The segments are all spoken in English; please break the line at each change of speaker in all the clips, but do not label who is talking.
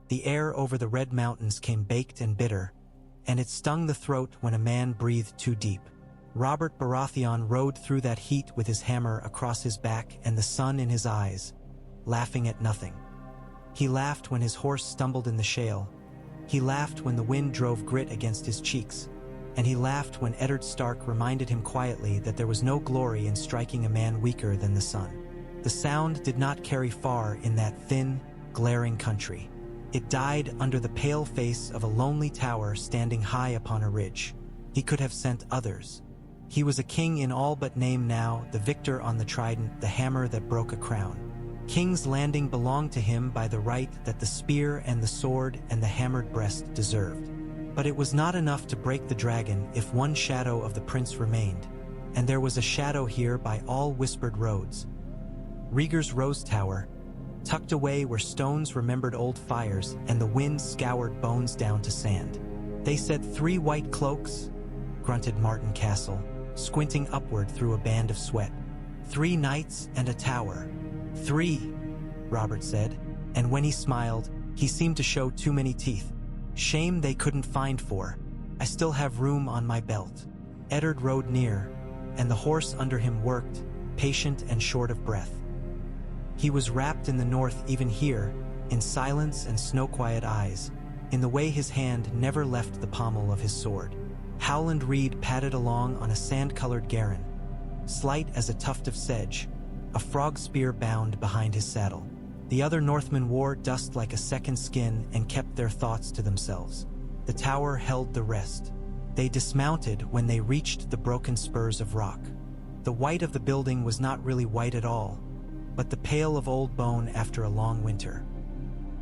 The air over the red mountains came baked and bitter, and it stung the throat when a man breathed too deep. Robert Baratheon rode through that heat with his hammer across his back and the sun in his eyes, laughing at nothing. He laughed when his horse stumbled in the shale. He laughed when the wind drove grit against his cheeks. And he laughed when Eddard Stark reminded him quietly that there was no glory in striking a man weaker than the sun. The sound did not carry far in that thin, glaring country. It died under the pale face of a lonely tower standing high upon a ridge. He could have sent others. He was a king in all but name now, the victor on the trident, the hammer that broke a crown. King's Landing belonged to him by the right that the spear and the sword and the hammered breast deserved. But it was not enough to break the dragon if one shadow of the prince remained, and there was a shadow here by all whispered roads. Rhaegar's Rose Tower, tucked away where stones remembered old fires and the wind scoured bones down to sand. They said 3 white cloaks, grunted Martin Castle, squinting upward through a band of sweat. 3 knights and a tower. 3, Robert said, and when he smiled, he seemed to show too many teeth. Shame they couldn't find 4. I still have room on my belt. Eddard rode near, and the horse under him worked, patient and short of breath. He was wrapped in the north even here, in silence and snow-quiet eyes, in the way his hand never left the pommel of his sword. Howland Reed padded along on a sand-colored garron, slight as a tuft of sedge, a frog spear bound behind his saddle. The other Northmen wore dust like a second skin and kept their thoughts to themselves. The tower held the rest. They dismounted when they reached the broken spurs of rock. The white of the building was not really white at all, but the pale of old bone after a long winter.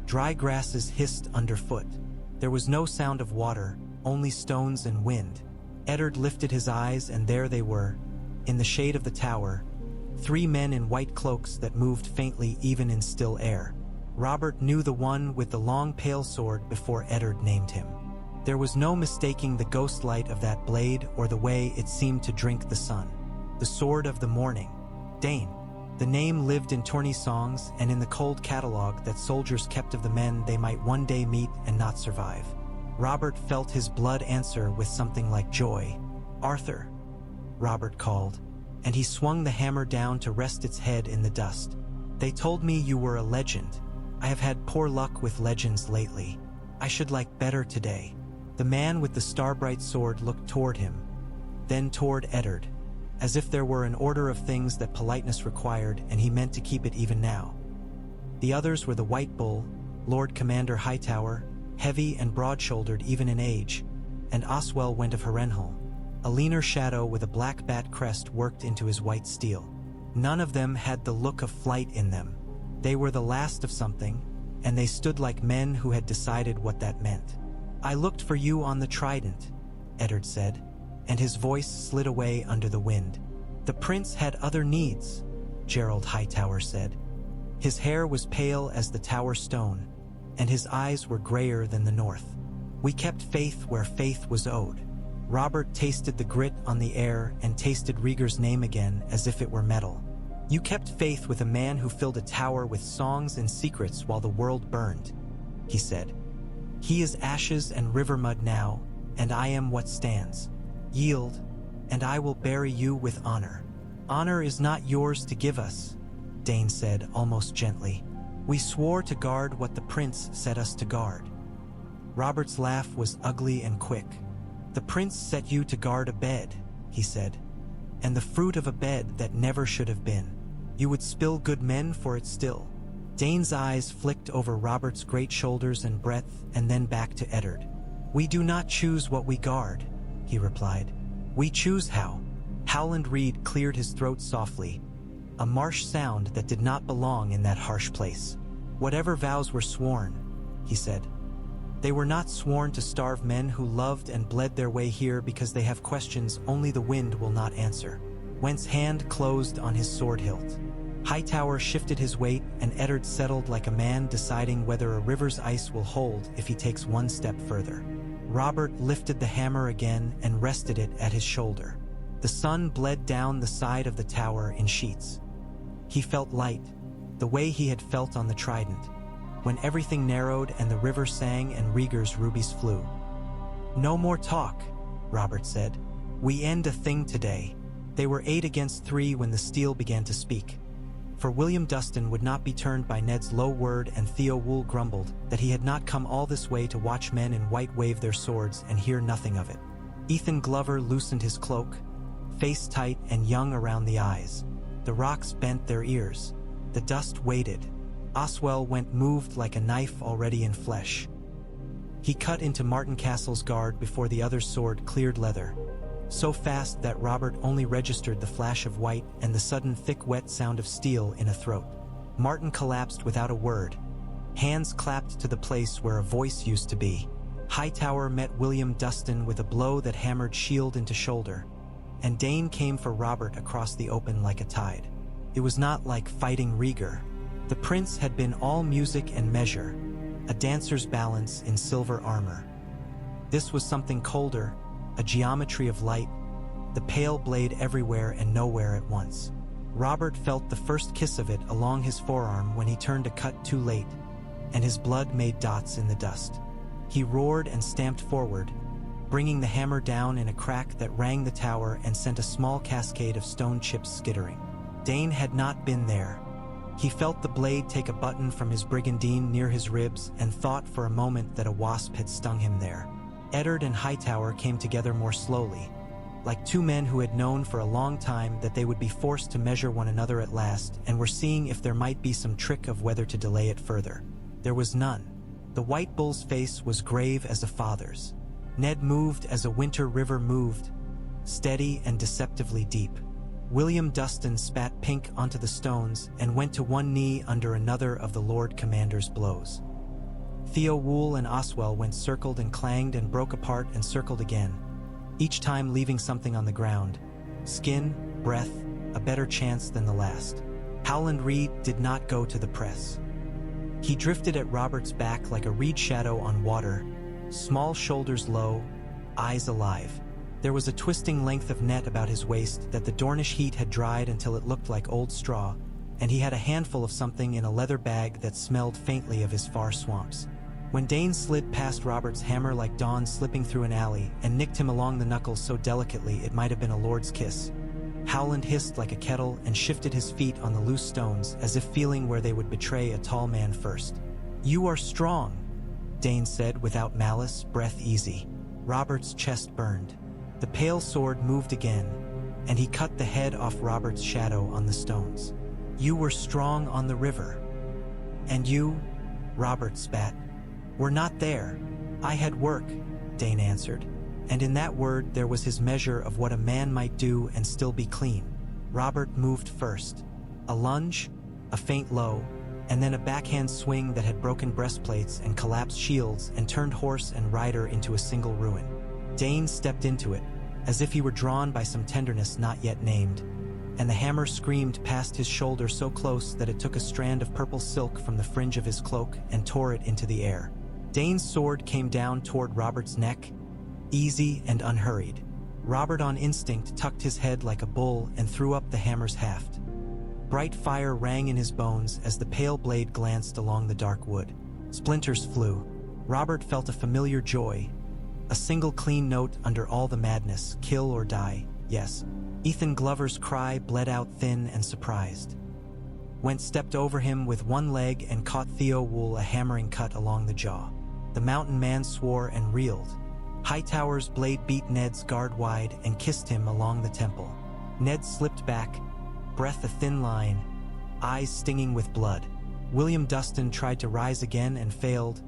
Dry grasses hissed underfoot. There was no sound of water, only stones and wind. Eddard lifted his eyes, and there they were, in the shade of the tower, 3 men in white cloaks that moved faintly even in still air. Robert knew the one with the long pale sword before Eddard named him. There was no mistaking the ghost light of that blade or the way it seemed to drink the sun. The sword of the morning. Dane. The name lived in tourney songs and in the cold catalogue that soldiers kept of the men they might one day meet and not survive. Robert felt his blood answer with something like joy. "Arthur," Robert called, and he swung the hammer down to rest its head in the dust. "They told me you were a legend. I have had poor luck with legends lately. I should like better today." The man with the star-bright sword looked toward him, then toward Eddard, as if there were an order of things that politeness required and he meant to keep it even now. The others were the White Bull, Lord Commander Hightower, heavy and broad-shouldered even in age, and Oswell went of Harrenhal, a leaner shadow with a black bat crest worked into his white steel. None of them had the look of flight in them. They were the last of something, and they stood like men who had decided what that meant. "I looked for you on the trident," Eddard said, and his voice slid away under the wind. "The prince had other needs," Gerald Hightower said. His hair was pale as the tower stone, and his eyes were grayer than the north. "We kept faith where faith was owed." Robert tasted the grit on the air and tasted Rhaegar's name again as if it were metal. "You kept faith with a man who filled a tower with songs and secrets while the world burned," he said. "He is ashes and river mud now, and I am what stands. Yield, and I will bury you with honor." "Honor is not yours to give us," Dane said almost gently. "We swore to guard what the prince set us to guard." Robert's laugh was ugly and quick. "The prince set you to guard a bed," he said, "and the fruit of a bed that never should have been. You would spill good men for it still." Dane's eyes flicked over Robert's great shoulders and breadth and then back to Eddard. "We do not choose what we guard," he replied. "We choose how." Howland Reed cleared his throat softly, a marsh sound that did not belong in that harsh place. "Whatever vows were sworn," he said. "They were not sworn to starve men who loved and bled their way here because they have questions only the wind will not answer." Went's hand closed on his sword hilt. Hightower shifted his weight, and Eddard settled like a man deciding whether a river's ice will hold if he takes one step further. Robert lifted the hammer again and rested it at his shoulder. The sun bled down the side of the tower in sheets. He felt light, the way he had felt on the trident. when everything narrowed and the river sang and Rhaegar's rubies flew. "No more talk," Robert said. "We end a thing today." They were 8 against 3 when the steel began to speak. For William Dustin would not be turned by Ned's low word, and Theo Wool grumbled that he had not come all this way to watch men in white wave their swords and hear nothing of it. Ethan Glover loosened his cloak, face tight and young around the eyes. The rocks bent their ears. The dust waited. Oswell went moved like a knife already in flesh. He cut into Martin Castle's guard before the other's sword cleared leather, so fast that Robert only registered the flash of white and the sudden thick wet sound of steel in a throat. Martin collapsed without a word. Hands clapped to the place where a voice used to be. Hightower met William Dustin with a blow that hammered shield into shoulder, and Dane came for Robert across the open like a tide. It was not like fighting Rhaegar. The prince had been all music and measure, a dancer's balance in silver armor. This was something colder, a geometry of light, the pale blade everywhere and nowhere at once. Robert felt the first kiss of it along his forearm when he turned to cut too late, and his blood made dots in the dust. He roared and stamped forward, bringing the hammer down in a crack that rang the tower and sent a small cascade of stone chips skittering. Dane had not been there. He felt the blade take a button from his brigandine near his ribs and thought for a moment that a wasp had stung him there. Eddard and Hightower came together more slowly, like two men who had known for a long time that they would be forced to measure one another at last and were seeing if there might be some trick of whether to delay it further. There was none. The White Bull's face was grave as a father's. Ned moved as a winter river moved, steady and deceptively deep. William Dustin spat pink onto the stones and went to one knee under another of the Lord Commander's blows. Theo Wool and Oswell went circled and clanged and broke apart and circled again, each time leaving something on the ground. Skin, breath, a better chance than the last. Howland Reed did not go to the press. He drifted at Robert's back like a reed shadow on water, small shoulders low, eyes alive. There was a twisting length of net about his waist that the Dornish heat had dried until it looked like old straw, and he had a handful of something in a leather bag that smelled faintly of his far swamps. When Dane slid past Robert's hammer like dawn slipping through an alley and nicked him along the knuckles so delicately it might have been a lord's kiss, Howland hissed like a kettle and shifted his feet on the loose stones as if feeling where they would betray a tall man first. "You are strong," Dane said without malice, breath easy. Robert's chest burned. The pale sword moved again, and he cut the head off Robert's shadow on the stones. "You were strong on the river." "And you?" Robert spat. "Were not there." "I had work," Dane answered, and in that word there was his measure of what a man might do and still be clean. Robert moved first. A lunge, a faint low, and then a backhand swing that had broken breastplates and collapsed shields and turned horse and rider into a single ruin. Dane stepped into it, as if he were drawn by some tenderness not yet named, and the hammer screamed past his shoulder so close that it took a strand of purple silk from the fringe of his cloak and tore it into the air. Dane's sword came down toward Robert's neck, easy and unhurried. Robert on instinct tucked his head like a bull and threw up the hammer's haft. Bright fire rang in his bones as the pale blade glanced along the dark wood. Splinters flew. Robert felt a familiar joy, a single clean note under all the madness, kill or die, yes. Ethan Glover's cry bled out thin and surprised. Went stepped over him with one leg and caught Theo Wool a hammering cut along the jaw. The mountain man swore and reeled. Hightower's blade beat Ned's guard wide and kissed him along the temple. Ned slipped back, breath a thin line, eyes stinging with blood. William Dustin tried to rise again and failed,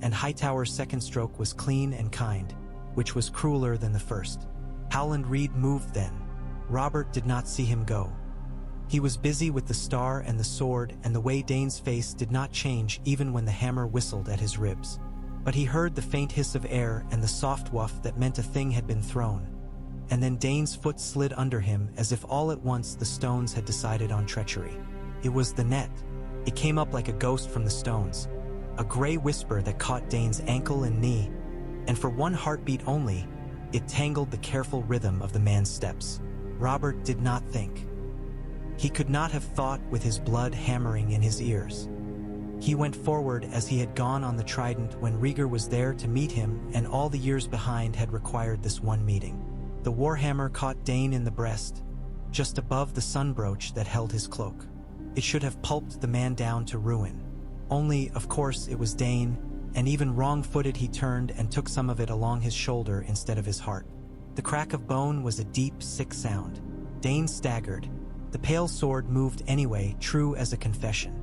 and Hightower's second stroke was clean and kind, which was crueler than the first. Howland Reed moved then. Robert did not see him go. He was busy with the star and the sword, and the way Dane's face did not change even when the hammer whistled at his ribs. But he heard the faint hiss of air and the soft waft that meant a thing had been thrown. And then Dane's foot slid under him as if all at once the stones had decided on treachery. It was the net. It came up like a ghost from the stones, a gray whisper that caught Dane's ankle and knee, and for one heartbeat only, it tangled the careful rhythm of the man's steps. Robert did not think. He could not have thought with his blood hammering in his ears. He went forward as he had gone on the Trident when Rhaegar was there to meet him, and all the years behind had required this one meeting. The warhammer caught Dane in the breast, just above the sunbrooch that held his cloak. It should have pulped the man down to ruin. Only, of course, it was Dane, and even wrong-footed he turned and took some of it along his shoulder instead of his heart. The crack of bone was a deep, sick sound. Dane staggered. The pale sword moved anyway, true as a confession.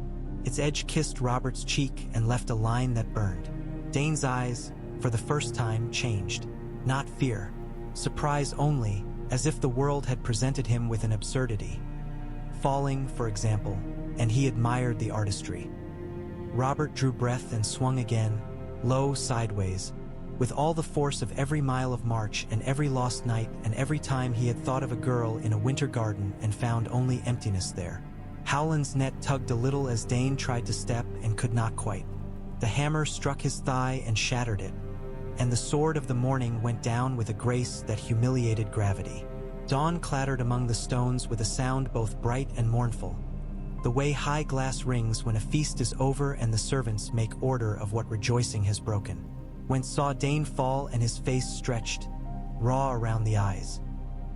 Its edge kissed Robert's cheek and left a line that burned. Dane's eyes, for the first time, changed. Not fear. Surprise only, as if the world had presented him with an absurdity. Falling, for example, and he admired the artistry. Robert drew breath and swung again, low, sideways, with all the force of every mile of march and every lost night and every time he had thought of a girl in a winter garden and found only emptiness there. Howland's net tugged a little as Dane tried to step and could not quite. The hammer struck his thigh and shattered it, and the sword of the morning went down with a grace that humiliated gravity. Dawn clattered among the stones with a sound both bright and mournful, the way high glass rings when a feast is over and the servants make order of what rejoicing has broken. Whence saw Dane fall and his face stretched, raw around the eyes.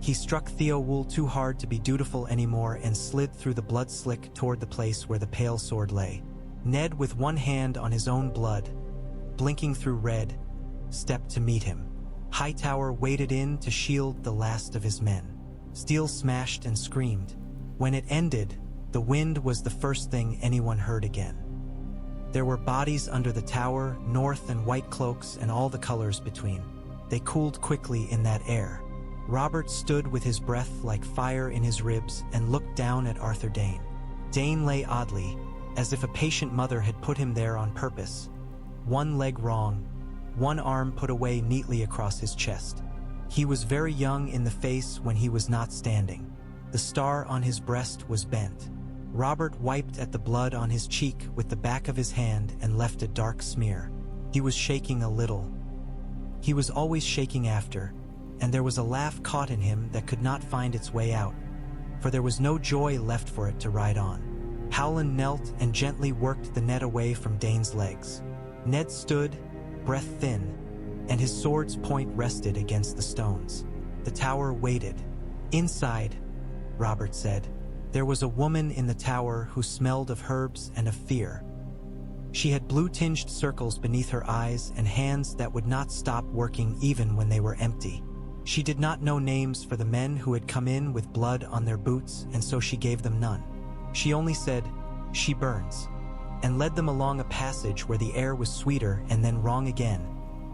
He struck Theowool too hard to be dutiful anymore and slid through the blood slick toward the place where the pale sword lay. Ned, with one hand on his own blood, blinking through red, stepped to meet him. Hightower waded in to shield the last of his men. Steel smashed and screamed. When it ended, the wind was the first thing anyone heard again. There were bodies under the tower, north and white cloaks and all the colors between. They cooled quickly in that air. Robert stood with his breath like fire in his ribs and looked down at Arthur Dane. Dane lay oddly, as if a patient mother had put him there on purpose. One leg wrong, one arm put away neatly across his chest. He was very young in the face when he was not standing. The star on his breast was bent. Robert wiped at the blood on his cheek with the back of his hand and left a dark smear. He was shaking a little. He was always shaking after, and there was a laugh caught in him that could not find its way out, for there was no joy left for it to ride on. Howland knelt and gently worked the net away from Dane's legs. Ned stood, breath thin, and his sword's point rested against the stones. The tower waited. Inside, Robert said, there was a woman in the tower who smelled of herbs and of fear. She had blue-tinged circles beneath her eyes and hands that would not stop working even when they were empty. She did not know names for the men who had come in with blood on their boots, and so she gave them none. She only said, "She burns," and led them along a passage where the air was sweeter and then wrong again,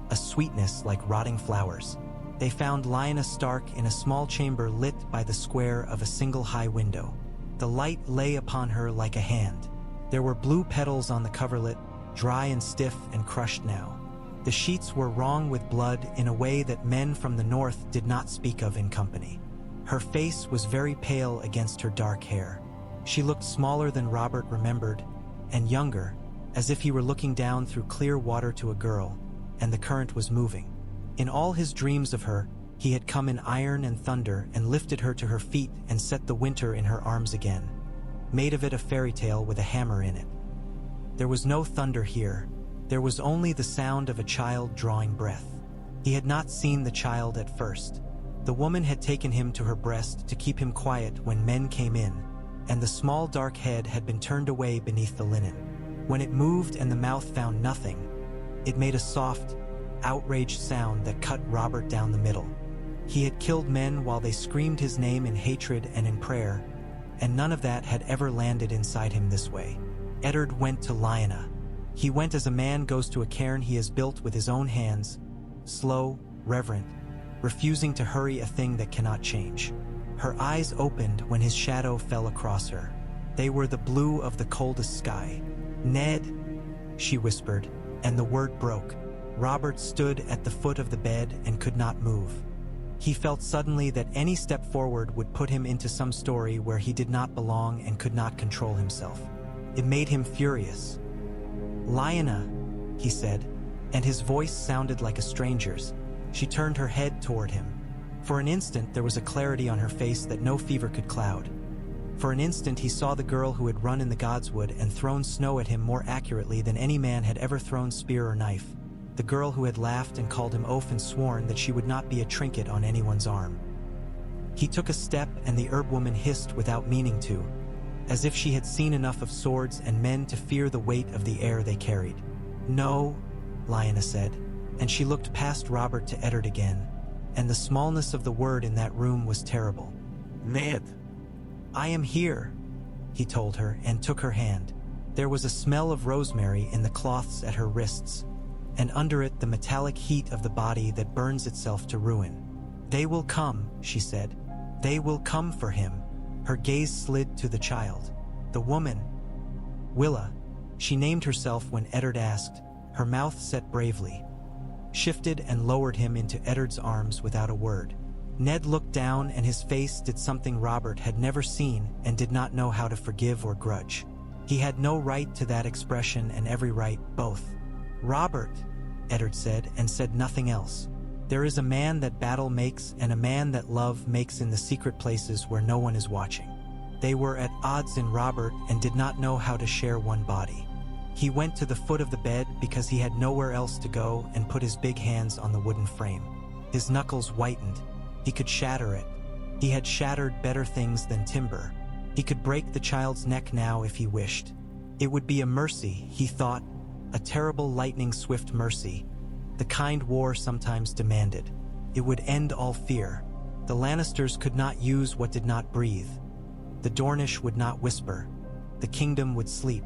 a sweetness like rotting flowers. They found Lyanna Stark in a small chamber lit by the square of a single high window. The light lay upon her like a hand. There were blue petals on the coverlet, dry and stiff and crushed now. The sheets were wrong with blood in a way that men from the north did not speak of in company. Her face was very pale against her dark hair. She looked smaller than Robert remembered, and younger, as if he were looking down through clear water to a girl, and the current was moving. In all his dreams of her, he had come in iron and thunder and lifted her to her feet and set the winter in her arms again, made of it a fairy tale with a hammer in it. There was no thunder here. There was only the sound of a child drawing breath. He had not seen the child at first. The woman had taken him to her breast to keep him quiet when men came in, and the small dark head had been turned away beneath the linen. When it moved and the mouth found nothing, it made a soft, outraged sound that cut Robert down the middle. He had killed men while they screamed his name in hatred and in prayer, and none of that had ever landed inside him this way. Eddard went to Lyanna. He went as a man goes to a cairn he has built with his own hands, slow, reverent, refusing to hurry a thing that cannot change. Her eyes opened when his shadow fell across her. They were the blue of the coldest sky. "Ned," she whispered, and the word broke. Robert stood at the foot of the bed and could not move. He felt suddenly that any step forward would put him into some story where he did not belong and could not control himself. It made him furious. "Lyanna," he said, and his voice sounded like a stranger's. She turned her head toward him. For an instant there was a clarity on her face that no fever could cloud. For an instant he saw the girl who had run in the godswood and thrown snow at him more accurately than any man had ever thrown spear or knife. The girl who had laughed and called him oaf and sworn that she would not be a trinket on anyone's arm. He took a step and the herb woman hissed without meaning to, as if she had seen enough of swords and men to fear the weight of the air they carried. "No," Lyanna said, and she looked past Robert to Eddard again, and the smallness of the word in that room was terrible.
"Ned."
"I am here," he told her and took her hand. There was a smell of rosemary in the cloths at her wrists, and under it the metallic heat of the body that burns itself to ruin. "They will come," she said. "They will come for him." Her gaze slid to the child. The woman, Willa, she named herself when Eddard asked, her mouth set bravely, shifted and lowered him into Eddard's arms without a word. Ned looked down and his face did something Robert had never seen and did not know how to forgive or grudge. He had no right to that expression and every right, both. "Robert," Eddard said, and said nothing else. "There is a man that battle makes and a man that love makes in the secret places where no one is watching." They were at odds in Robert and did not know how to share one body. He went to the foot of the bed because he had nowhere else to go and put his big hands on the wooden frame. His knuckles whitened. He could shatter it. He had shattered better things than timber. He could break the child's neck now if he wished. It would be a mercy, he thought, a terrible lightning-swift mercy, the kind war sometimes demanded. It would end all fear. The Lannisters could not use what did not breathe. The Dornish would not whisper. The kingdom would sleep.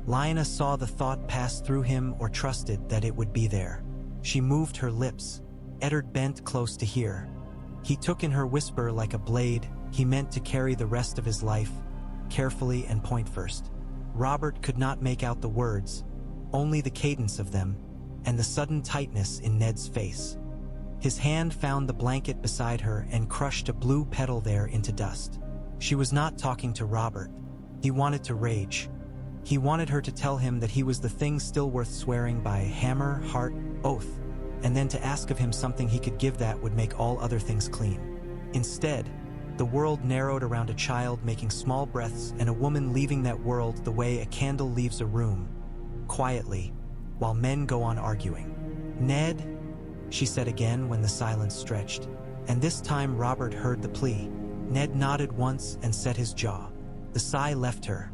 Lyanna saw the thought pass through him or trusted that it would be there. She moved her lips. Eddard bent close to hear. He took in her whisper like a blade he meant to carry the rest of his life, carefully and point first. Robert could not make out the words, only the cadence of them, and the sudden tightness in Ned's face. His hand found the blanket beside her and crushed a blue petal there into dust. She was not talking to Robert. He wanted to rage. He wanted her to tell him that he was the thing still worth swearing by, hammer, heart, oath, and then to ask of him something he could give that would make all other things clean. Instead, the world narrowed around a child making small breaths and a woman leaving that world the way a candle leaves a room, quietly, while men go on arguing. "Ned," she said again when the silence stretched, and this time Robert heard the plea. Ned nodded once and set his jaw. The sigh left her.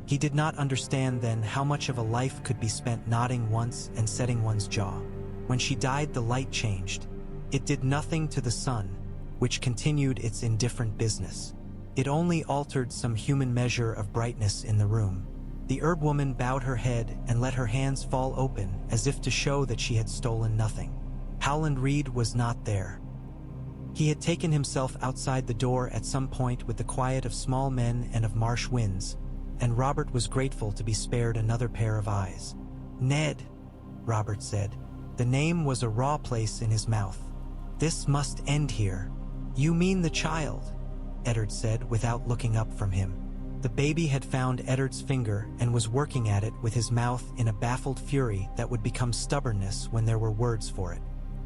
He did not understand then how much of a life could be spent nodding once and setting one's jaw. When she died, the light changed. It did nothing to the sun, which continued its indifferent business. It only altered some human measure of brightness in the room. The herb woman bowed her head and let her hands fall open as if to show that she had stolen nothing. Howland Reed was not there. He had taken himself outside the door at some point with the quiet of small men and of marsh winds, and Robert was grateful to be spared another pair of eyes. "Ned," Robert said. The name was a raw place in his mouth. "This must end here." "You mean the child," Eddard said without looking up from him. The baby had found Eddard's finger and was working at it with his mouth in a baffled fury that would become stubbornness when there were words for it.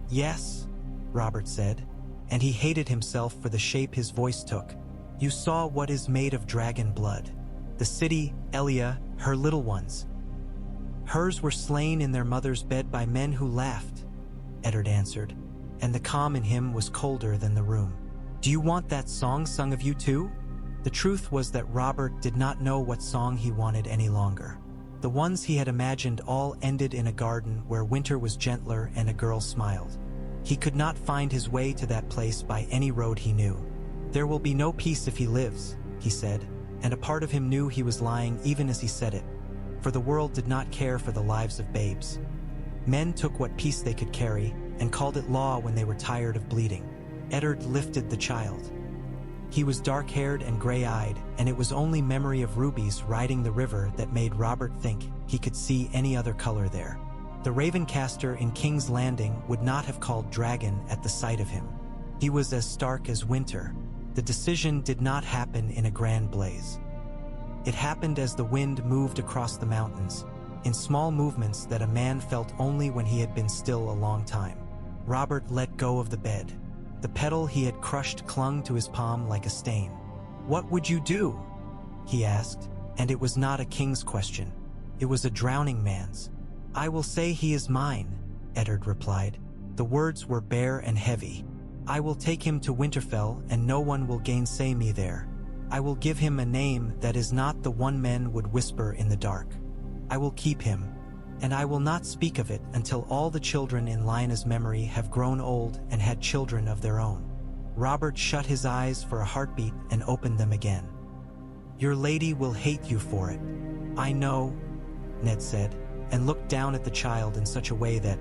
"Yes," Robert said, and he hated himself for the shape his voice took. "You saw what is made of dragon blood. The city, Elia, her little ones. Hers were slain in their mother's bed by men who laughed," Eddard answered, and the calm in him was colder than the room. "Do you want that song sung of you too?" The truth was that Robert did not know what song he wanted any longer. The ones he had imagined all ended in a garden where winter was gentler and a girl smiled. He could not find his way to that place by any road he knew. "There will be no peace if he lives," he said, and a part of him knew he was lying even as he said it, for the world did not care for the lives of babes. Men took what peace they could carry and called it law when they were tired of bleeding. Eddard lifted the child. He was dark-haired and gray-eyed, and it was only memory of rubies riding the river that made Robert think he could see any other color there. The Ravencaster in King's Landing would not have called dragon at the sight of him. He was as stark as winter. The decision did not happen in a grand blaze. It happened as the wind moved across the mountains, in small movements that a man felt only when he had been still a long time. Robert let go of the bed. The petal he had crushed clung to his palm like a stain. "What would you do?" he asked, and it was not a king's question. It was a drowning man's. "I will say he is mine," Eddard replied. The words were bare and heavy. "I will take him to Winterfell, and no one will gainsay me there. I will give him a name that is not the one men would whisper in the dark. I will keep him, and I will not speak of it until all the children in Lyanna's memory have grown old and had children of their own." Robert shut his eyes for a heartbeat and opened them again. "Your lady will hate you for it." "I know," Ned said, and looked down at the child in such a way that,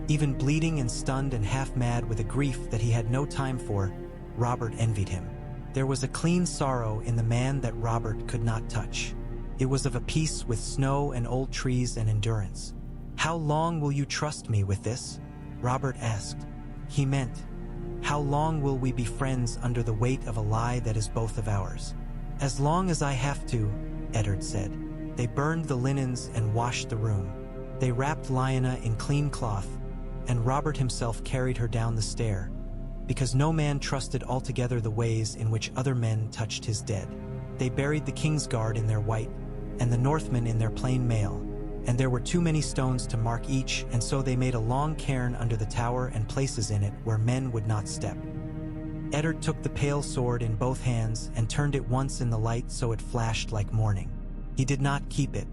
even bleeding and stunned and half-mad with a grief that he had no time for, Robert envied him. There was a clean sorrow in the man that Robert could not touch. It was of a piece with snow and old trees and endurance. "How long will you trust me with this?" Robert asked. He meant, "How long will we be friends under the weight of a lie that is both of ours?" "As long as I have to," Eddard said. They burned the linens and washed the room. They wrapped Lyanna in clean cloth, and Robert himself carried her down the stair, because no man trusted altogether the ways in which other men touched his dead. They buried the Kingsguard in their white, and the Northmen in their plain mail, and there were too many stones to mark each, and so they made a long cairn under the tower and places in it where men would not step. Eddard took the pale sword in both hands and turned it once in the light so it flashed like morning. He did not keep it.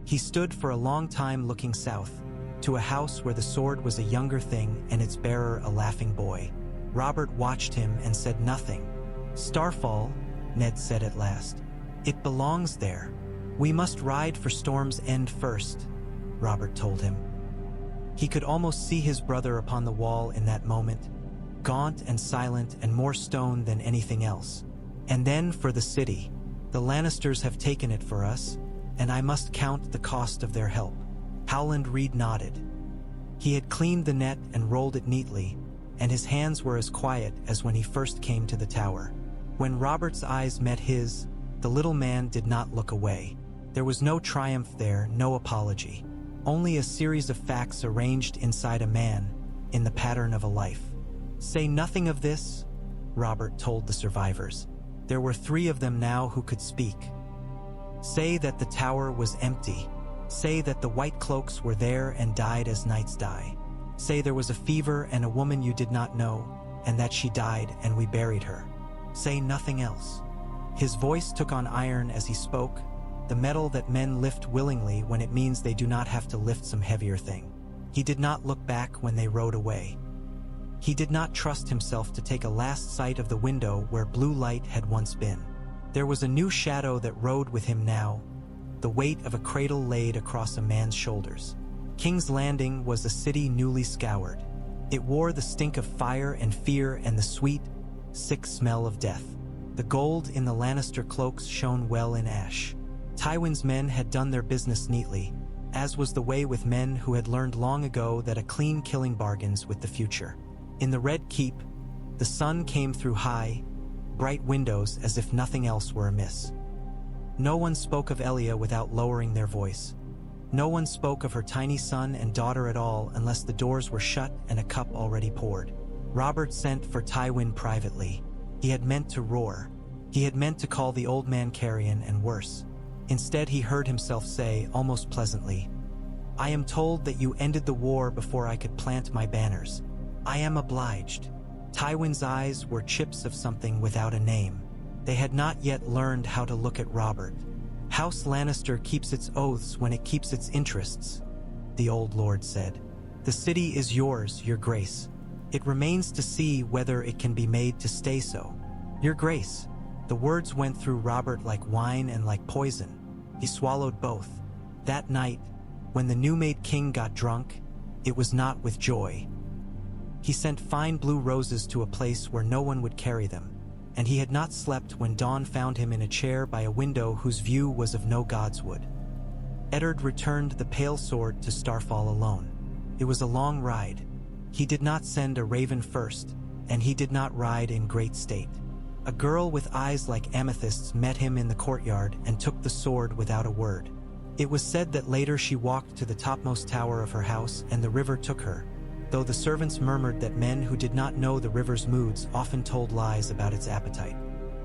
He stood for a long time looking south, to a house where the sword was a younger thing and its bearer a laughing boy. Robert watched him and said nothing. "Starfall," Ned said at last. "It belongs there. We must ride for Storm's End first," Robert told him. He could almost see his brother upon the wall in that moment, gaunt and silent and more stone than anything else. "And then for the city. The Lannisters have taken it for us, and I must count the cost of their help." Howland Reed nodded. He had cleaned the net and rolled it neatly, and his hands were as quiet as when he first came to the tower. When Robert's eyes met his, the little man did not look away. There was no triumph there, no apology. Only a series of facts arranged inside a man, in the pattern of a life. "Say nothing of this," Robert told the survivors. There were 3 of them now who could speak. "Say that the tower was empty. Say that the white cloaks were there and died as knights die. Say there was a fever and a woman you did not know, and that she died and we buried her. Say nothing else." His voice took on iron as he spoke, the metal that men lift willingly when it means they do not have to lift some heavier thing. He did not look back when they rode away. He did not trust himself to take a last sight of the window where blue light had once been. There was a new shadow that rode with him now, the weight of a cradle laid across a man's shoulders. King's Landing was a city newly scoured. It wore the stink of fire and fear and the sweet, sick smell of death. The gold in the Lannister cloaks shone well in ash. Tywin's men had done their business neatly, as was the way with men who had learned long ago that a clean killing bargains with the future. In the Red Keep, the sun came through high, bright windows as if nothing else were amiss. No one spoke of Elia without lowering their voice. No one spoke of her tiny son and daughter at all unless the doors were shut and a cup already poured. Robert sent for Tywin privately. He had meant to roar. He had meant to call the old man carrion and worse. Instead, he heard himself say, almost pleasantly, "I am told that you ended the war before I could plant my banners. I am obliged." Tywin's eyes were chips of something without a name. They had not yet learned how to look at Robert. "House Lannister keeps its oaths when it keeps its interests," the old lord said. "The city is yours, your grace. It remains to see whether it can be made to stay so. Your grace." The words went through Robert like wine and like poison. He swallowed both. That night, when the new-made king got drunk, it was not with joy. He sent fine blue roses to a place where no one would carry them, and he had not slept when dawn found him in a chair by a window whose view was of no god's wood. Eddard returned the pale sword to Starfall alone. It was a long ride. He did not send a raven first, and he did not ride in great state. A girl with eyes like amethysts met him in the courtyard and took the sword without a word. It was said that later she walked to the topmost tower of her house and the river took her, though the servants murmured that men who did not know the river's moods often told lies about its appetite.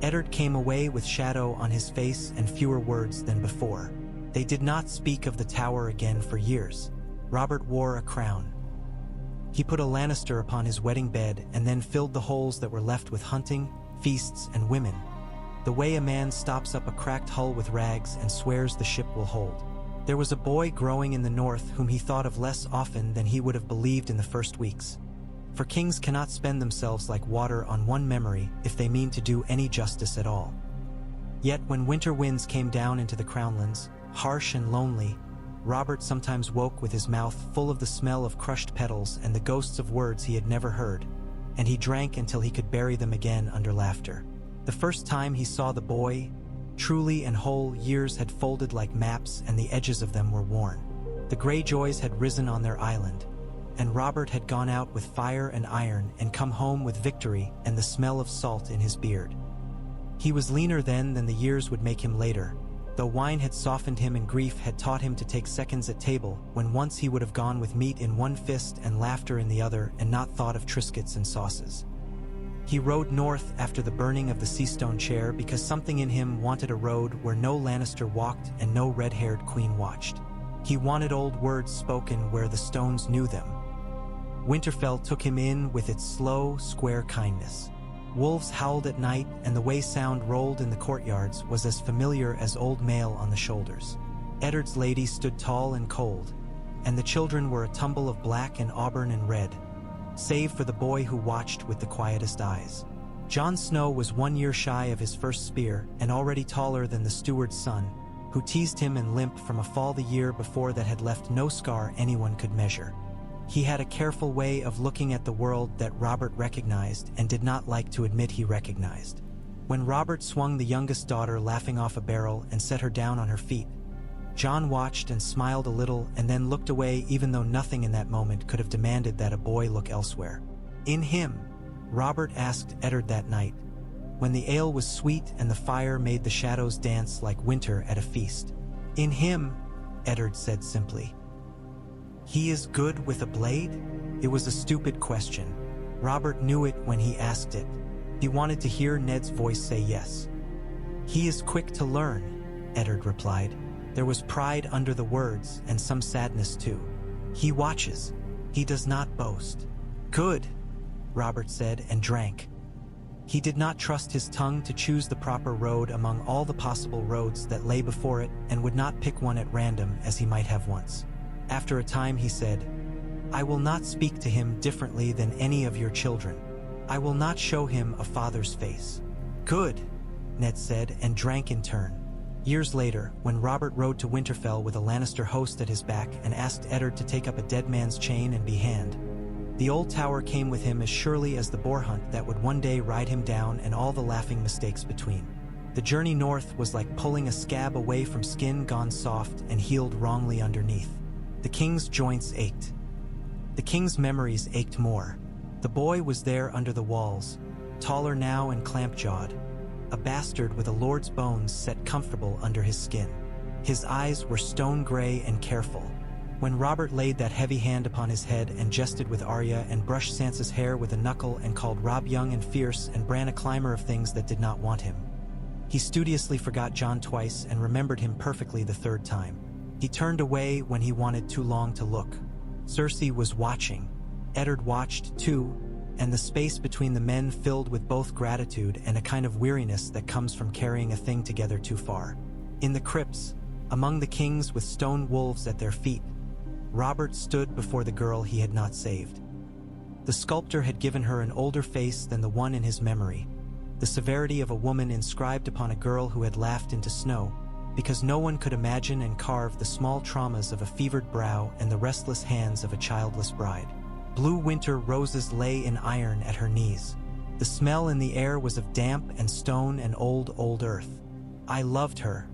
Eddard came away with shadow on his face and fewer words than before. They did not speak of the tower again for years. Robert wore a crown. He put a Lannister upon his wedding bed and then filled the holes that were left with hunting, feasts, and women, the way a man stops up a cracked hull with rags and swears the ship will hold. There was a boy growing in the north whom he thought of less often than he would have believed in the first weeks. For kings cannot spend themselves like water on one memory if they mean to do any justice at all. Yet when winter winds came down into the Crownlands, harsh and lonely, Robert sometimes woke with his mouth full of the smell of crushed petals and the ghosts of words he had never heard, and he drank until he could bury them again under laughter. The first time he saw the boy, truly and whole, years had folded like maps and the edges of them were worn. The Greyjoys had risen on their island, and Robert had gone out with fire and iron and come home with victory and the smell of salt in his beard. He was leaner then than the years would make him later, though wine had softened him and grief had taught him to take seconds at table, when once he would have gone with meat in one fist and laughter in the other and not thought of Triscuits and sauces. He rode north after the burning of the Seastone chair because something in him wanted a road where no Lannister walked and no red-haired queen watched. He wanted old words spoken where the stones knew them. Winterfell took him in with its slow, square kindness. Wolves howled at night, and the way sound rolled in the courtyards was as familiar as old mail on the shoulders. Eddard's lady stood tall and cold, and the children were a tumble of black and auburn and red, save for the boy who watched with the quietest eyes. Jon Snow was 1 year shy of his first spear and already taller than the steward's son, who teased him and limped from a fall the year before that had left no scar anyone could measure. He had a careful way of looking at the world that Robert recognized and did not like to admit he recognized. When Robert swung the youngest daughter laughing off a barrel and set her down on her feet, Jon watched and smiled a little and then looked away, even though nothing in that moment could have demanded that a boy look elsewhere. In him, Robert asked Eddard that night, when the ale was sweet and the fire made the shadows dance like winter at a feast. In him, Eddard said simply. He is good with a blade? It was a stupid question. Robert knew it when he asked it. He wanted to hear Ned's voice say yes. He is quick to learn, Eddard replied. There was pride under the words and some sadness too. He watches. He does not boast. Good, Robert said and drank. He did not trust his tongue to choose the proper road among all the possible roads that lay before it and would not pick one at random as he might have once. After a time he said, I will not speak to him differently than any of your children. I will not show him a father's face. Good, Ned said and drank in turn. Years later, when Robert rode to Winterfell with a Lannister host at his back and asked Eddard to take up a dead man's chain and be hanged, the old tower came with him as surely as the boar hunt that would one day ride him down and all the laughing mistakes between. The journey north was like pulling a scab away from skin gone soft and healed wrongly underneath. The king's joints ached. The king's memories ached more. The boy was there under the walls, taller now and clamp-jawed, a bastard with a lord's bones set comfortable under his skin. His eyes were stone-gray and careful. When Robert laid that heavy hand upon his head and jested with Arya and brushed Sansa's hair with a knuckle and called Robb young and fierce and Bran a climber of things that did not want him, he studiously forgot Jon twice and remembered him perfectly the third time. He turned away when he wanted too long to look. Cersei was watching. Eddard watched too, and the space between the men filled with both gratitude and a kind of weariness that comes from carrying a thing together too far. In the crypts, among the kings with stone wolves at their feet, Robert stood before the girl he had not saved. The sculptor had given her an older face than the one in his memory, the severity of a woman inscribed upon a girl who had laughed into snow, because no one could imagine and carve the small traumas of a fevered brow and the restless hands of a childless bride. Blue winter roses lay in iron at her knees. The smell in the air was of damp and stone and old earth. I loved her,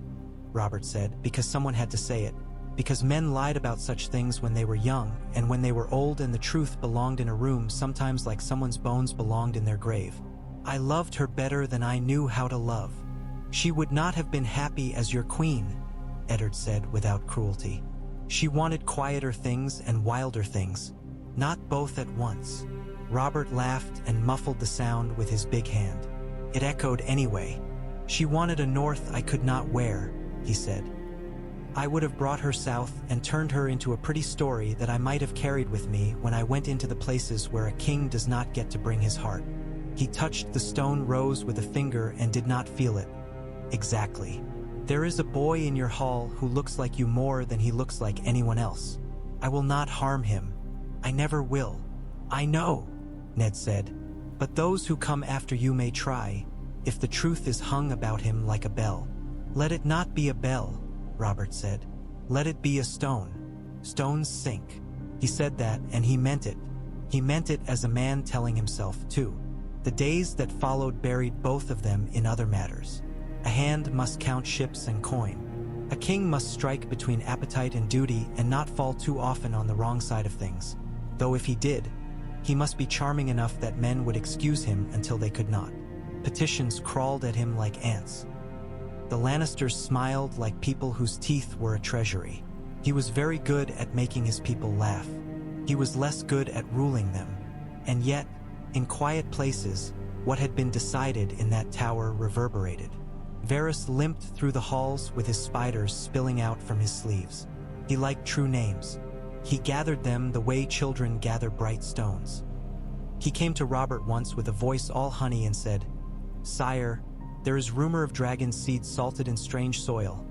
Robert said, because someone had to say it, because men lied about such things when they were young, and when they were old and the truth belonged in a room sometimes like someone's bones belonged in their grave. I loved her better than I knew how to love. She would not have been happy as your queen, Eddard said without cruelty. She wanted quieter things and wilder things, not both at once. Robert laughed and muffled the sound with his big hand. It echoed anyway. She wanted a north I could not wear, he said. I would have brought her south and turned her into a pretty story that I might have carried with me when I went into the places where a king does not get to bring his heart. He touched the stone rose with a finger and did not feel it. Exactly. There is a boy in your hall who looks like you more than he looks like anyone else. I will not harm him. I never will. I know, Ned said. But those who come after you may try, if the truth is hung about him like a bell. Let it not be a bell, Robert said. Let it be a stone. Stones sink. He said that, and he meant it. He meant it as a man telling himself, too. The days that followed buried both of them in other matters. A hand must count ships and coin. A king must strike between appetite and duty and not fall too often on the wrong side of things. Though if he did, he must be charming enough that men would excuse him until they could not. Petitions crawled at him like ants. The Lannisters smiled like people whose teeth were a treasury. He was very good at making his people laugh. He was less good at ruling them. And yet, in quiet places, what had been decided in that tower reverberated. Varys limped through the halls with his spiders spilling out from his sleeves. He liked true names. He gathered them the way children gather bright stones. He came to Robert once with a voice all honey and said, "Sire, there is rumor of dragon seed salted in strange soil."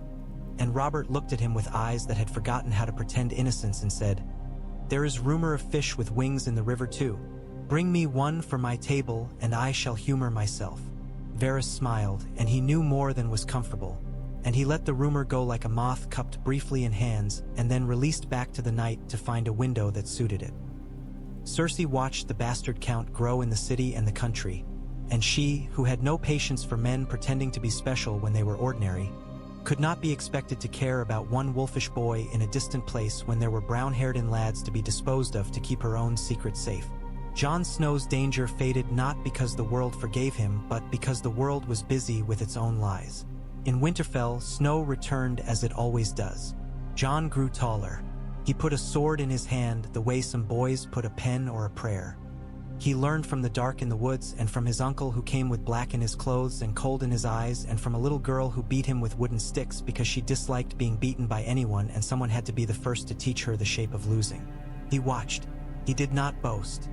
And Robert looked at him with eyes that had forgotten how to pretend innocence and said, "There is rumor of fish with wings in the river too. Bring me one for my table and I shall humor myself." Varys smiled, and he knew more than was comfortable, and he let the rumor go like a moth cupped briefly in hands and then released back to the night to find a window that suited it. Cersei watched the bastard count grow in the city and the country, and she, who had no patience for men pretending to be special when they were ordinary, could not be expected to care about one wolfish boy in a distant place when there were brown-haired lads to be disposed of to keep her own secret safe. Jon Snow's danger faded not because the world forgave him, but because the world was busy with its own lies. In Winterfell, snow returned as it always does. Jon grew taller. He put a sword in his hand the way some boys put a pen or a prayer. He learned from the dark in the woods and from his uncle who came with black in his clothes and cold in his eyes, and from a little girl who beat him with wooden sticks because she disliked being beaten by anyone and someone had to be the first to teach her the shape of losing. He watched. He did not boast.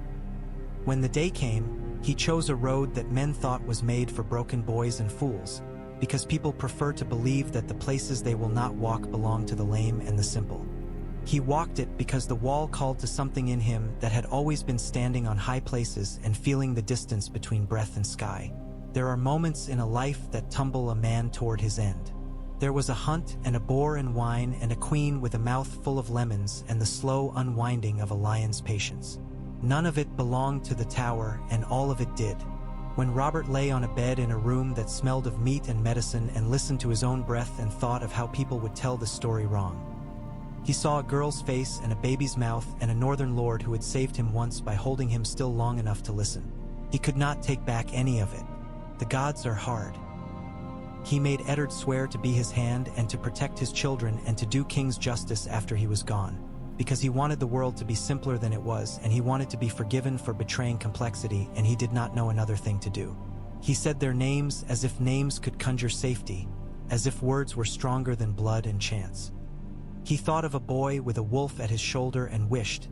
When the day came, he chose a road that men thought was made for broken boys and fools, because people prefer to believe that the places they will not walk belong to the lame and the simple. He walked it because the wall called to something in him that had always been standing on high places and feeling the distance between breath and sky. There are moments in a life that tumble a man toward his end. There was a hunt and a boar and wine and a queen with a mouth full of lemons and the slow unwinding of a lion's patience. None of it belonged to the tower, and all of it did. When Robert lay on a bed in a room that smelled of meat and medicine and listened to his own breath and thought of how people would tell the story wrong, he saw a girl's face and a baby's mouth and a northern lord who had saved him once by holding him still long enough to listen. He could not take back any of it. The gods are hard. He made Eddard swear to be his hand and to protect his children and to do king's justice after he was gone, because he wanted the world to be simpler than it was, and he wanted to be forgiven for betraying complexity, and he did not know another thing to do. He said their names as if names could conjure safety, as if words were stronger than blood and chance. He thought of a boy with a wolf at his shoulder and wished,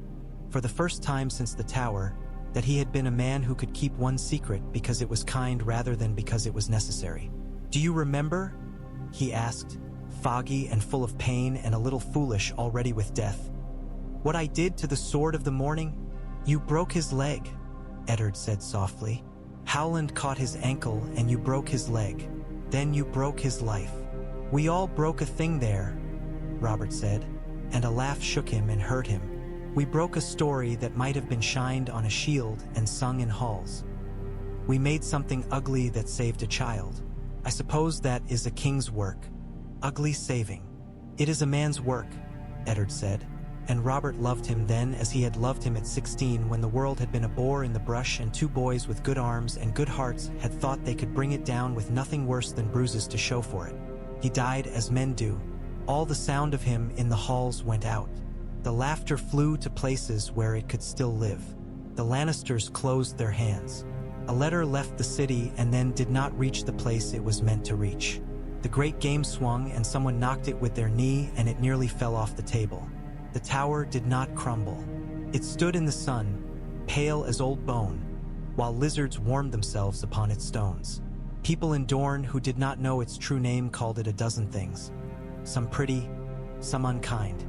for the first time since the tower, that he had been a man who could keep one secret because it was kind rather than because it was necessary. "Do you remember?" he asked, foggy and full of pain and a little foolish already with death. "What I did to the sword of the morning? You broke his leg," Eddard said softly. "Howland caught his ankle and you broke his leg. Then you broke his life. We all broke a thing there," Robert said, and a laugh shook him and hurt him. "We broke a story that might have been shined on a shield and sung in halls. We made something ugly that saved a child. I suppose that is a king's work. Ugly saving. It is a man's work," Eddard said, and Robert loved him then as he had loved him at 16 when the world had been a boar in the brush and two boys with good arms and good hearts had thought they could bring it down with nothing worse than bruises to show for it. He died as men do. All the sound of him in the halls went out. The laughter flew to places where it could still live. The Lannisters closed their hands. A letter left the city and then did not reach the place it was meant to reach. The great game swung and someone knocked it with their knee and it nearly fell off the table. The tower did not crumble. It stood in the sun, pale as old bone, while lizards warmed themselves upon its stones. People in Dorne who did not know its true name called it a dozen things, some pretty, some unkind.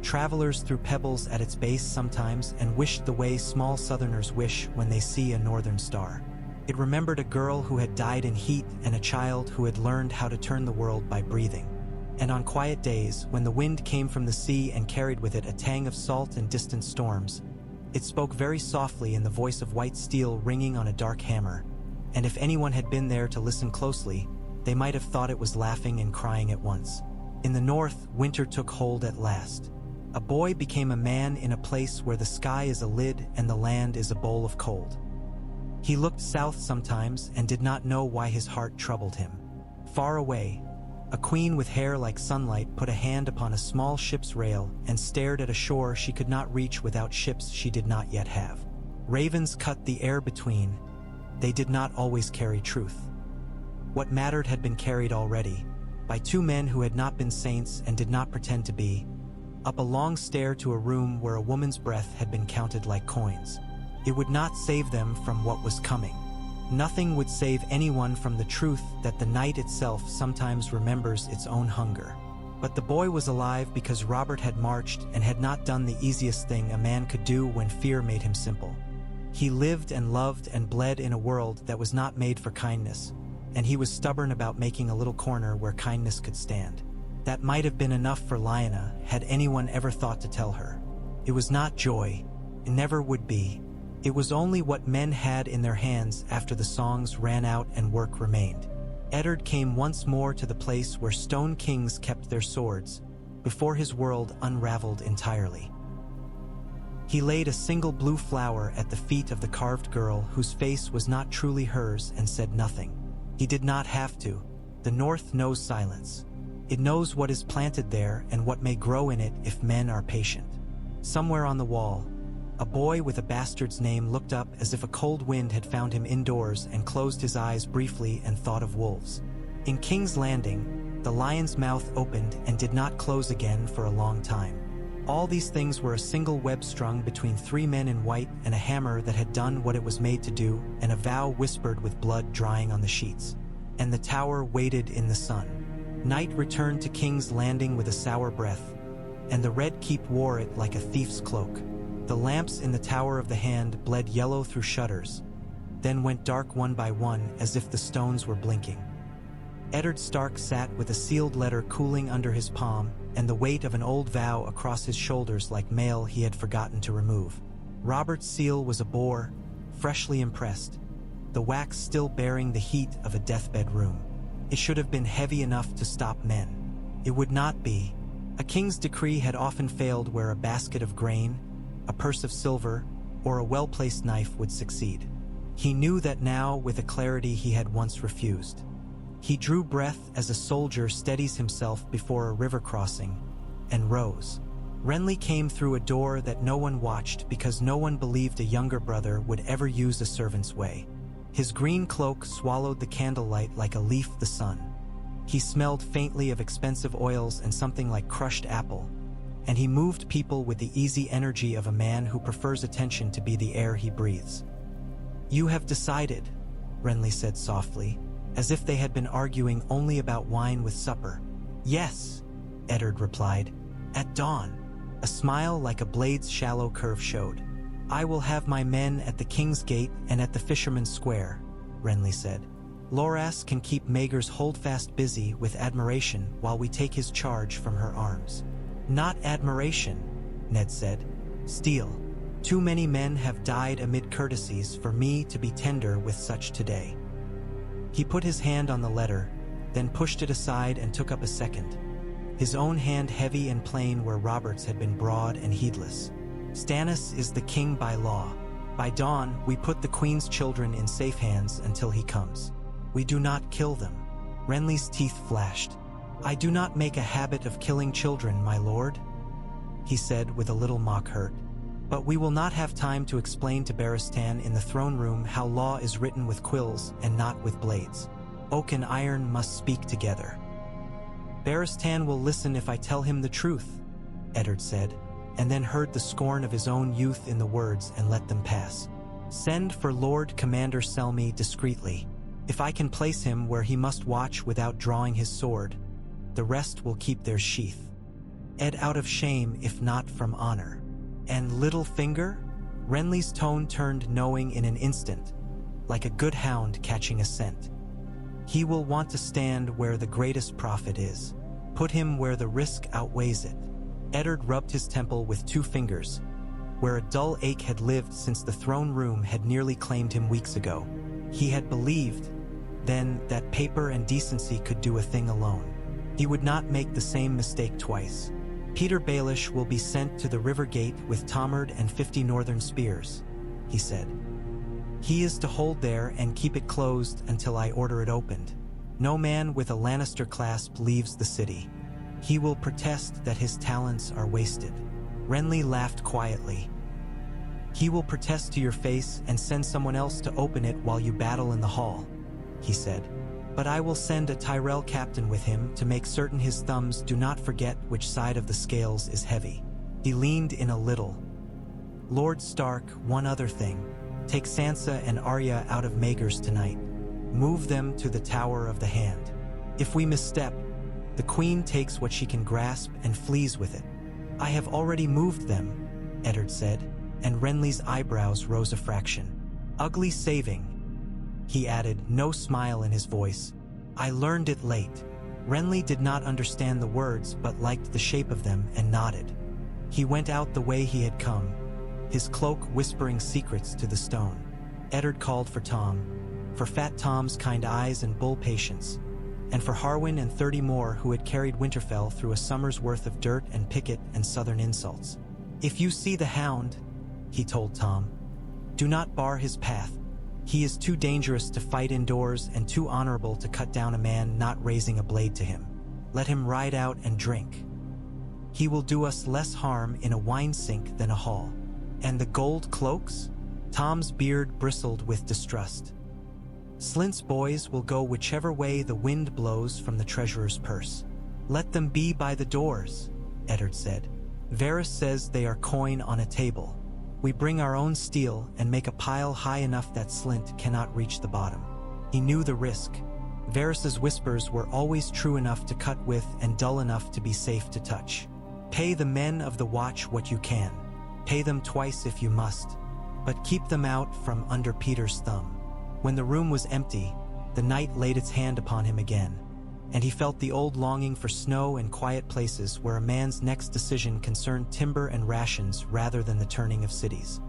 Travelers threw pebbles at its base sometimes and wished the way small southerners wish when they see a northern star. It remembered a girl who had died in heat and a child who had learned how to turn the world by breathing. And on quiet days, when the wind came from the sea and carried with it a tang of salt and distant storms, it spoke very softly in the voice of white steel ringing on a dark hammer, and if anyone had been there to listen closely, they might have thought it was laughing and crying at once. In the north, winter took hold at last. A boy became a man in a place where the sky is a lid and the land is a bowl of cold. He looked south sometimes and did not know why his heart troubled him. Far away, a queen with hair like sunlight put a hand upon a small ship's rail and stared at a shore she could not reach without ships she did not yet have. Ravens cut the air between. They did not always carry truth. What mattered had been carried already, by two men who had not been saints and did not pretend to be, up a long stair to a room where a woman's breath had been counted like coins. It would not save them from what was coming. Nothing would save anyone from the truth that the night itself sometimes remembers its own hunger. But the boy was alive because Robert had marched and had not done the easiest thing a man could do when fear made him simple. He lived and loved and bled in a world that was not made for kindness, and he was stubborn about making a little corner where kindness could stand. That might have been enough for Lyanna, had anyone ever thought to tell her. It was not joy. It never would be. It was only what men had in their hands after the songs ran out and work remained. Eddard came once more to the place where stone kings kept their swords, before his world unraveled entirely. He laid a single blue flower at the feet of the carved girl whose face was not truly hers and said nothing. He did not have to. The North knows silence. It knows what is planted there and what may grow in it if men are patient. Somewhere on the wall, a boy with a bastard's name looked up as if a cold wind had found him indoors and closed his eyes briefly and thought of wolves. In King's Landing, the lion's mouth opened and did not close again for a long time. All these things were a single web strung between three men in white and a hammer that had done what it was made to do, and a vow whispered with blood drying on the sheets. And the tower waited in the sun. Night returned to King's Landing with a sour breath, and the Red Keep wore it like a thief's cloak. The lamps in the Tower of the Hand bled yellow through shutters, then went dark one by one as if the stones were blinking. Eddard Stark sat with a sealed letter cooling under his palm and the weight of an old vow across his shoulders like mail he had forgotten to remove. Robert's seal was a boar, freshly impressed, the wax still bearing the heat of a deathbed room. It should have been heavy enough to stop men. It would not be. A king's decree had often failed where a basket of grain, a purse of silver, or a well-placed knife would succeed. He knew that now with a clarity he had once refused. He drew breath as a soldier steadies himself before a river crossing, and rose. Renly came through a door that no one watched because no one believed a younger brother would ever use a servant's way. His green cloak swallowed the candlelight like a leaf the sun. He smelled faintly of expensive oils and something like crushed apple, and he moved people with the easy energy of a man who prefers attention to be the air he breathes. "You have decided," Renly said softly, as if they had been arguing only about wine with supper. "Yes," Eddard replied, "at dawn." A smile like a blade's shallow curve showed. "I will have my men at the King's Gate and at the Fisherman's Square," Renly said. "Loras can keep Maegor's Holdfast busy with admiration while we take his charge from her arms." "Not admiration," Ned said. "Steel. Too many men have died amid courtesies for me to be tender with such today." He put his hand on the letter, then pushed it aside and took up a second, his own hand heavy and plain where Robert's had been broad and heedless. "Stannis is the king by law. By dawn, we put the queen's children in safe hands until he comes. We do not kill them." Renly's teeth flashed. "I do not make a habit of killing children, my lord," he said with a little mock hurt. But we will not have time to explain to Baratheon in the throne room how law is written with quills and not with blades. Oak and iron must speak together. Baratheon will listen if I tell him the truth, Eddard said, and then heard the scorn of his own youth in the words and let them pass. Send for Lord Commander Selmy discreetly. If I can place him where he must watch without drawing his sword, the rest will keep their sheath. Ed out of shame if not from honor. And little finger? Renly's tone turned knowing in an instant, like a good hound catching a scent. He will want to stand where the greatest profit is. Put him where the risk outweighs it. Eddard rubbed his temple with 2 fingers, where a dull ache had lived since the throne room had nearly claimed him weeks ago. He had believed, then, that paper and decency could do a thing alone. He would not make the same mistake twice. Peter Baelish will be sent to the river gate with Tomard and 50 northern spears, he said. He is to hold there and keep it closed until I order it opened. No man with a Lannister clasp leaves the city. He will protest that his talents are wasted. Renly laughed quietly. He will protest to your face and send someone else to open it while you battle in the hall, he said. But I will send a Tyrell captain with him to make certain his thumbs do not forget which side of the scales is heavy. He leaned in a little. Lord Stark, one other thing. Take Sansa and Arya out of Maegor's tonight. Move them to the Tower of the Hand. If we misstep, the Queen takes what she can grasp and flees with it. I have already moved them, Eddard said, and Renly's eyebrows rose a fraction. Ugly saving, he added, no smile in his voice. I learned it late. Renly did not understand the words but liked the shape of them and nodded. He went out the way he had come, his cloak whispering secrets to the stone. Eddard called for Tom, for Fat Tom's kind eyes and bull patience, and for Harwin and 30 more who had carried Winterfell through a summer's worth of dirt and picket and southern insults. If you see the Hound, he told Tom, do not bar his path. He is too dangerous to fight indoors and too honorable to cut down a man not raising a blade to him. Let him ride out and drink. He will do us less harm in a wine sink than a hall. And the gold cloaks? Tom's beard bristled with distrust. Slint's boys will go whichever way the wind blows from the treasurer's purse. Let them be by the doors, Eddard said. Varys says they are coin on a table. We bring our own steel and make a pile high enough that Slint cannot reach the bottom. He knew the risk. Varys's whispers were always true enough to cut with and dull enough to be safe to touch. Pay the men of the watch what you can. Pay them twice if you must, but keep them out from under Peter's thumb. When the room was empty, the night laid its hand upon him again, and he felt the old longing for snow and quiet places where a man's next decision concerned timber and rations rather than the turning of cities.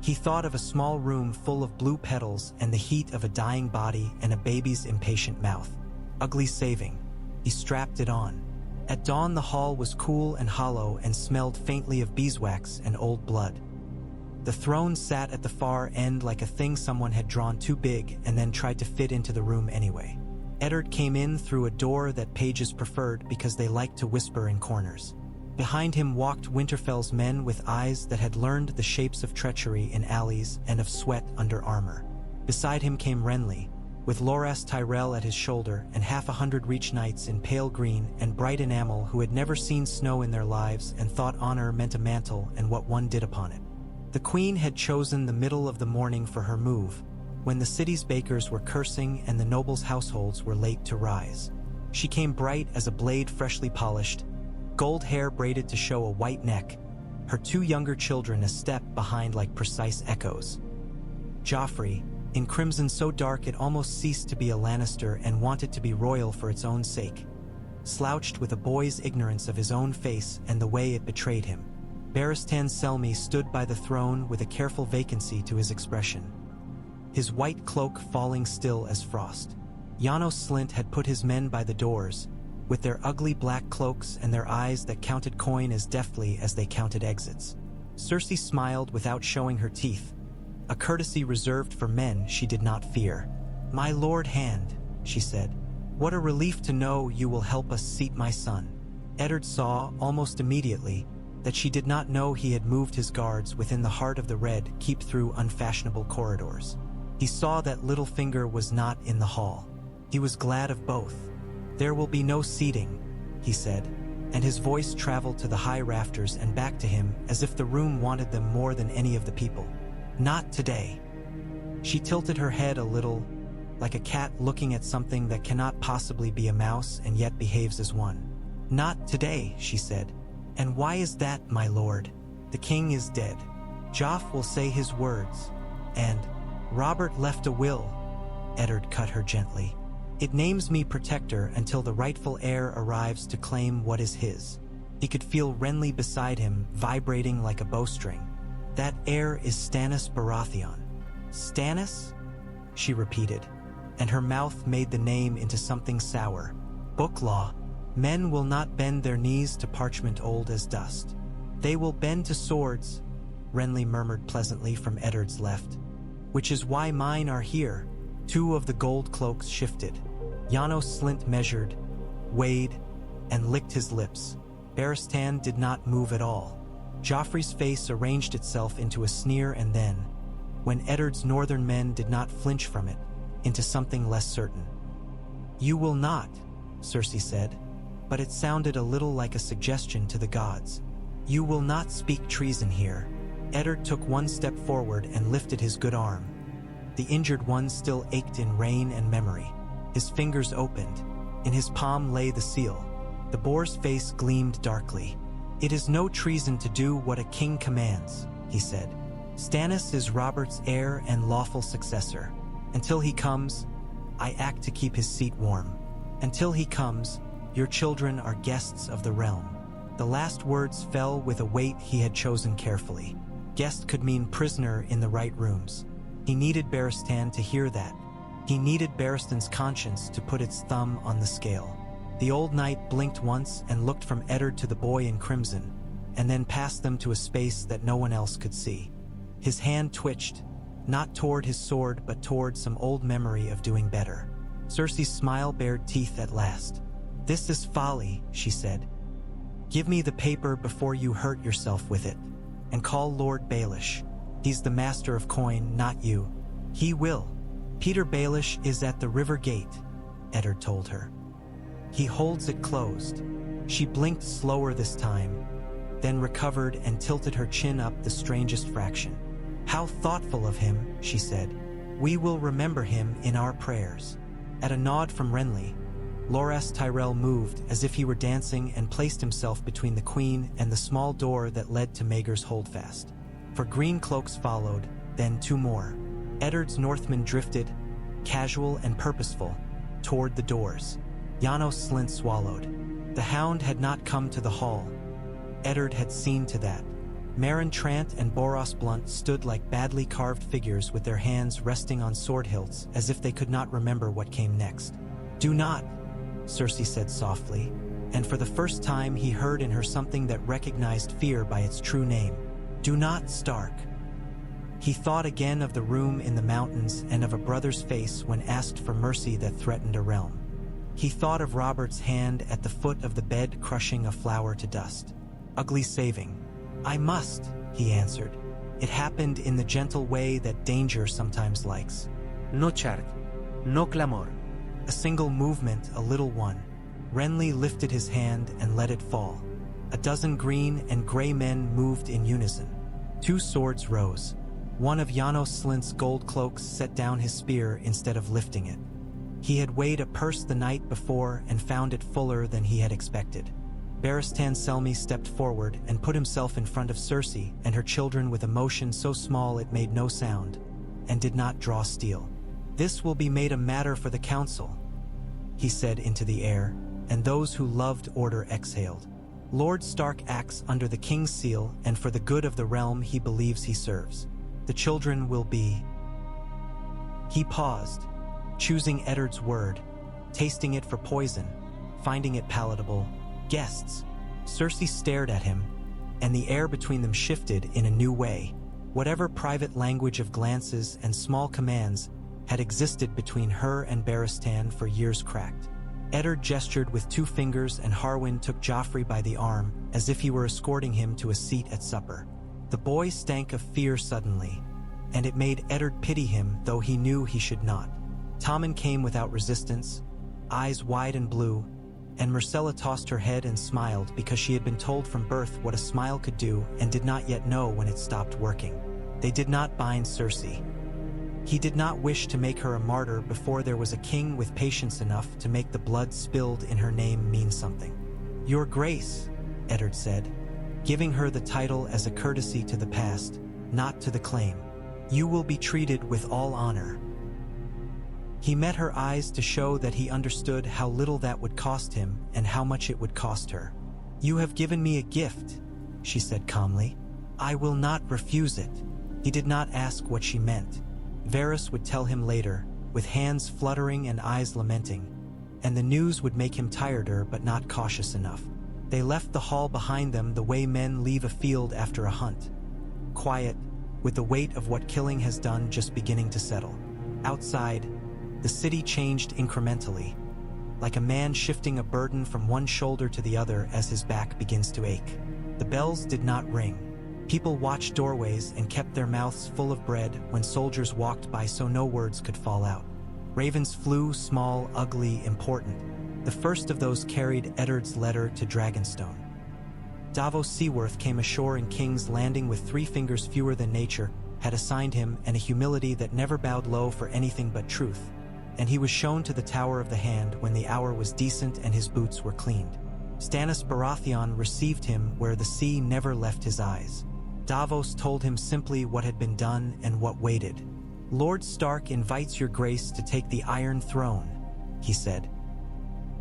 He thought of a small room full of blue petals and the heat of a dying body and a baby's impatient mouth. Ugly saving. He strapped it on. At dawn the hall was cool and hollow and smelled faintly of beeswax and old blood. The throne sat at the far end like a thing someone had drawn too big and then tried to fit into the room anyway. Eddard came in through a door that pages preferred because they liked to whisper in corners. Behind him walked Winterfell's men with eyes that had learned the shapes of treachery in alleys and of sweat under armor. Beside him came Renly, with Loras Tyrell at his shoulder and 100 Reach Knights in pale green and bright enamel who had never seen snow in their lives and thought honor meant a mantle and what one did upon it. The Queen had chosen the middle of the morning for her move, when the city's bakers were cursing and the nobles' households were late to rise. She came bright as a blade freshly polished, gold hair braided to show a white neck, her 2 younger children a step behind like precise echoes. Joffrey, in crimson so dark it almost ceased to be a Lannister and wanted to be royal for its own sake, slouched with a boy's ignorance of his own face and the way it betrayed him. Barristan Selmy stood by the throne with a careful vacancy to his expression, his white cloak falling still as frost. Janos Slint had put his men by the doors, with their ugly black cloaks and their eyes that counted coin as deftly as they counted exits. Cersei smiled without showing her teeth, a courtesy reserved for men she did not fear. "My Lord Hand," she said, "what a relief to know you will help us seat my son." Eddard saw, almost immediately, that she did not know he had moved his guards within the heart of the Red Keep through unfashionable corridors. He saw that Littlefinger was not in the hall. He was glad of both. "There will be no seating," he said, and his voice traveled to the high rafters and back to him as if the room wanted them more than any of the people. "Not today." She tilted her head a little, like a cat looking at something that cannot possibly be a mouse and yet behaves as one. "Not today," she said. "And why is that, my lord? The king is dead. Joff will say his words. And Robert left a will," Eddard cut her gently. "It names me protector until the rightful heir arrives to claim what is his." He could feel Renly beside him, vibrating like a bowstring. "That heir is Stannis Baratheon." "Stannis?" she repeated, and her mouth made the name into something sour. "Book law. Men will not bend their knees to parchment old as dust. They will bend to swords," Renly murmured pleasantly from Eddard's left. "Which is why mine are here." Two of the gold cloaks shifted. Janos Slynt measured, weighed, and licked his lips. Barristan did not move at all. Joffrey's face arranged itself into a sneer and then, when Eddard's northern men did not flinch from it, into something less certain. "You will not," Cersei said, but it sounded a little like a suggestion to the gods. "You will not speak treason here." Eddard took one step forward and lifted his good arm. The injured one still ached in rain and memory. His fingers opened. In his palm lay the seal. The boar's face gleamed darkly. "It is no treason to do what a king commands," he said. "Stannis is Robert's heir and lawful successor. Until he comes, I act to keep his seat warm. Until he comes, your children are guests of the realm." The last words fell with a weight he had chosen carefully. Guest could mean prisoner in the right rooms. He needed Barristan to hear that. He needed Barristan's conscience to put its thumb on the scale. The old knight blinked once and looked from Eddard to the boy in crimson, and then past them to a space that no one else could see. His hand twitched, not toward his sword but toward some old memory of doing better. Cersei's smile bared teeth at last. "This is folly," she said. "Give me the paper before you hurt yourself with it, and call Lord Baelish. He's the master of coin, not you." "He will. Peter Baelish is at the river gate," Eddard told her. "He holds it closed." She blinked slower this time, then recovered and tilted her chin up the strangest fraction. "How thoughtful of him," she said. "We will remember him in our prayers." At a nod from Renly, Loras Tyrell moved as if he were dancing and placed himself between the queen and the small door that led to Maegor's holdfast. For green cloaks followed, then two more. Eddard's Northmen drifted, casual and purposeful, toward the doors. Janos Slynt swallowed. The Hound had not come to the hall. Eddard had seen to that. Meryn Trant and Boros Blunt stood like badly carved figures with their hands resting on sword hilts as if they could not remember what came next. "Do not," Cersei said softly, and for the first time he heard in her something that recognized fear by its true name. "Do not, Stark." He thought again of the room in the mountains and of a brother's face when asked for mercy that threatened a realm. He thought of Robert's hand at the foot of the bed crushing a flower to dust. Ugly saving. "I must," he answered. It happened in the gentle way that danger sometimes likes.
"No charge, no clamor."
A single movement, a little one. Renly lifted his hand and let it fall. A dozen green and gray men moved in unison. Two swords rose. One of Janos Slynt's gold cloaks set down his spear instead of lifting it. He had weighed a purse the night before and found it fuller than he had expected. Barristan Selmy stepped forward and put himself in front of Cersei and her children with a motion so small it made no sound, and did not draw steel. "This will be made a matter for the council," he said into the air, and those who loved order exhaled. "Lord Stark acts under the king's seal and for the good of the realm he believes he serves. The children will be..." He paused, choosing Eddard's word, tasting it for poison, finding it palatable. "Guests." Cersei stared at him, and the air between them shifted in a new way. Whatever private language of glances and small commands had existed between her and Barristan for years cracked. Eddard gestured with 2 fingers and Harwin took Joffrey by the arm, as if he were escorting him to a seat at supper. The boy stank of fear suddenly, and it made Eddard pity him, though he knew he should not. Tommen came without resistance, eyes wide and blue, and Myrcella tossed her head and smiled because she had been told from birth what a smile could do and did not yet know when it stopped working. They did not bind Cersei. He did not wish to make her a martyr before there was a king with patience enough to make the blood spilled in her name mean something. "Your Grace," Eddard said, giving her the title as a courtesy to the past, not to the claim. "You will be treated with all honor." He met her eyes to show that he understood how little that would cost him and how much it would cost her. "You have given me a gift," she said calmly. "I will not refuse it." He did not ask what she meant. Varys would tell him later, with hands fluttering and eyes lamenting, and the news would make him tireder but not cautious enough. They left the hall behind them the way men leave a field after a hunt. Quiet, with the weight of what killing has done just beginning to settle. Outside, the city changed incrementally, like a man shifting a burden from one shoulder to the other as his back begins to ache. The bells did not ring. People watched doorways and kept their mouths full of bread when soldiers walked by so no words could fall out. Ravens flew, small, ugly, important. The first of those carried Eddard's letter to Dragonstone. Davos Seaworth came ashore in King's Landing with 3 fingers fewer than nature had assigned him and a humility that never bowed low for anything but truth, and he was shown to the Tower of the Hand when the hour was decent and his boots were cleaned. Stannis Baratheon received him where the sea never left his eyes. Davos told him simply what had been done and what waited. "Lord Stark invites your grace to take the Iron Throne," he said.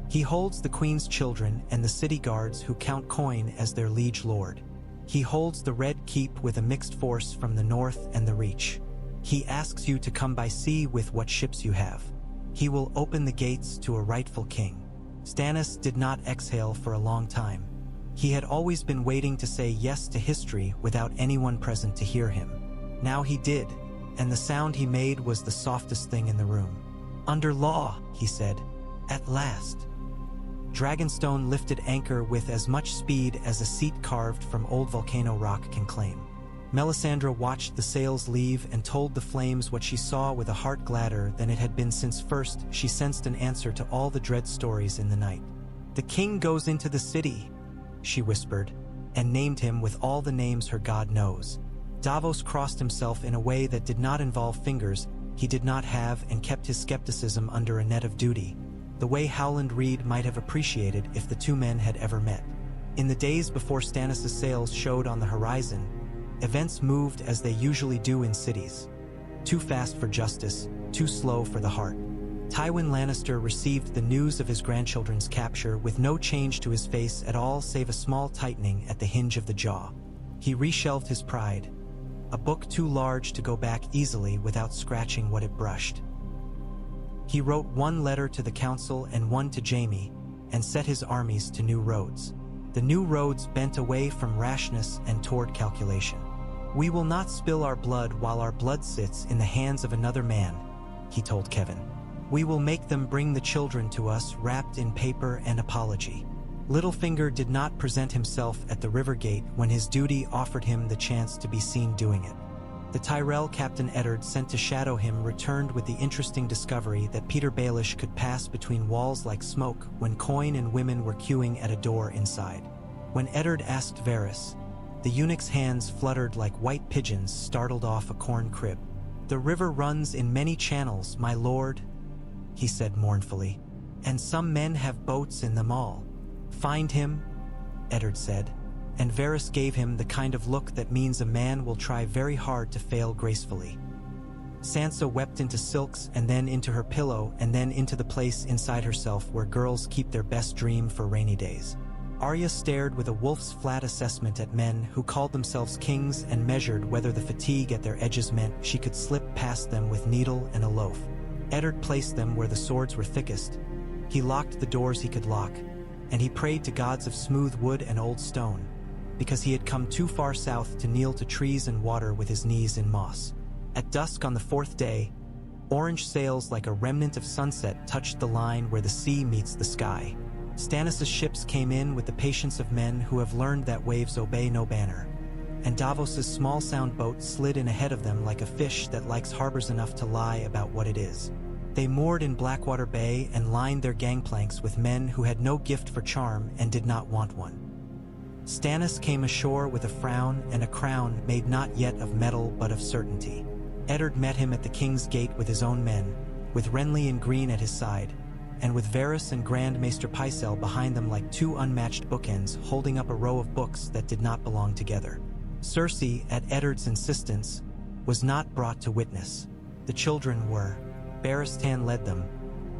"He holds the Queen's children and the city guards who count coin as their liege lord. He holds the Red Keep with a mixed force from the north and the Reach. He asks you to come by sea with what ships you have. He will open the gates to a rightful king." Stannis did not exhale for a long time. He had always been waiting to say yes to history without anyone present to hear him. Now he did, and the sound he made was the softest thing in the room. "Under law," he said, "at last." Dragonstone lifted anchor with as much speed as a seat carved from old volcano rock can claim. Melisandre watched the sails leave and told the flames what she saw with a heart gladder than it had been since first she sensed an answer to all the dread stories in the night. "The king goes into the city," she whispered, and named him with all the names her god knows. Davos crossed himself in a way that did not involve fingers he did not have and kept his skepticism under a net of duty, the way Howland Reed might have appreciated if the 2 men had ever met. In the days before Stannis' sails showed on the horizon, events moved as they usually do in cities. Too fast for justice, too slow for the heart. Tywin Lannister received the news of his grandchildren's capture with no change to his face at all save a small tightening at the hinge of the jaw. He reshelved his pride, a book too large to go back easily without scratching what it brushed. He wrote 1 letter to the council and 1 to Jaime, and set his armies to new roads. The new roads bent away from rashness and toward calculation. "We will not spill our blood while our blood sits in the hands of another man," he told Kevin. "We will make them bring the children to us wrapped in paper and apology." Littlefinger did not present himself at the river gate when his duty offered him the chance to be seen doing it. The Tyrell Captain Eddard sent to shadow him returned with the interesting discovery that Peter Baelish could pass between walls like smoke when coin and women were queuing at a door inside. When Eddard asked Varys, the eunuch's hands fluttered like white pigeons startled off a corn crib. "The river runs in many channels, my lord," he said mournfully, "and some men have boats in them all." "Find him," Eddard said, and Varys gave him the kind of look that means a man will try very hard to fail gracefully. Sansa wept into silks and then into her pillow and then into the place inside herself where girls keep their best dream for rainy days. Arya stared with a wolf's flat assessment at men who called themselves kings and measured whether the fatigue at their edges meant she could slip past them with needle and a loaf. Eddard placed them where the swords were thickest. He locked the doors he could lock, and he prayed to gods of smooth wood and old stone, because he had come too far south to kneel to trees and water with his knees in moss. At dusk on the 4th day, Orange sails like a remnant of sunset touched the line where the sea meets the sky. Stannis' ships came in with the patience of men who have learned that waves obey no banner. And Davos's small sound boat slid in ahead of them like a fish that likes harbors enough to lie about what it is. They moored in Blackwater Bay and lined their gangplanks with men who had no gift for charm and did not want one. Stannis came ashore with a frown and a crown made not yet of metal but of certainty. Eddard met him at the King's Gate with his own men, with Renly and Green at his side, and with Varys and Grand Maester Pycelle behind them like two unmatched bookends holding up a row of books that did not belong together. Cersei, at Eddard's insistence, was not brought to witness. The children were. Baratheon led them,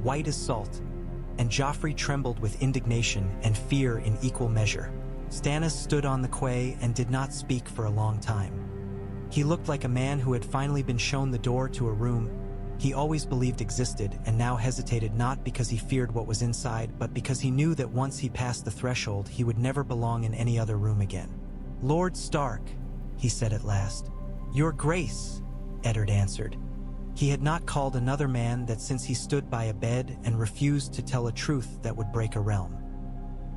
white as salt, and Joffrey trembled with indignation and fear in equal measure. Stannis stood on the quay and did not speak for a long time. He looked like a man who had finally been shown the door to a room he always believed existed and now hesitated not because he feared what was inside, but because he knew that once he passed the threshold he would never belong in any other room again. "Lord Stark," he said at last. "Your Grace," Eddard answered. He had not called another man that since he stood by a bed and refused to tell a truth that would break a realm.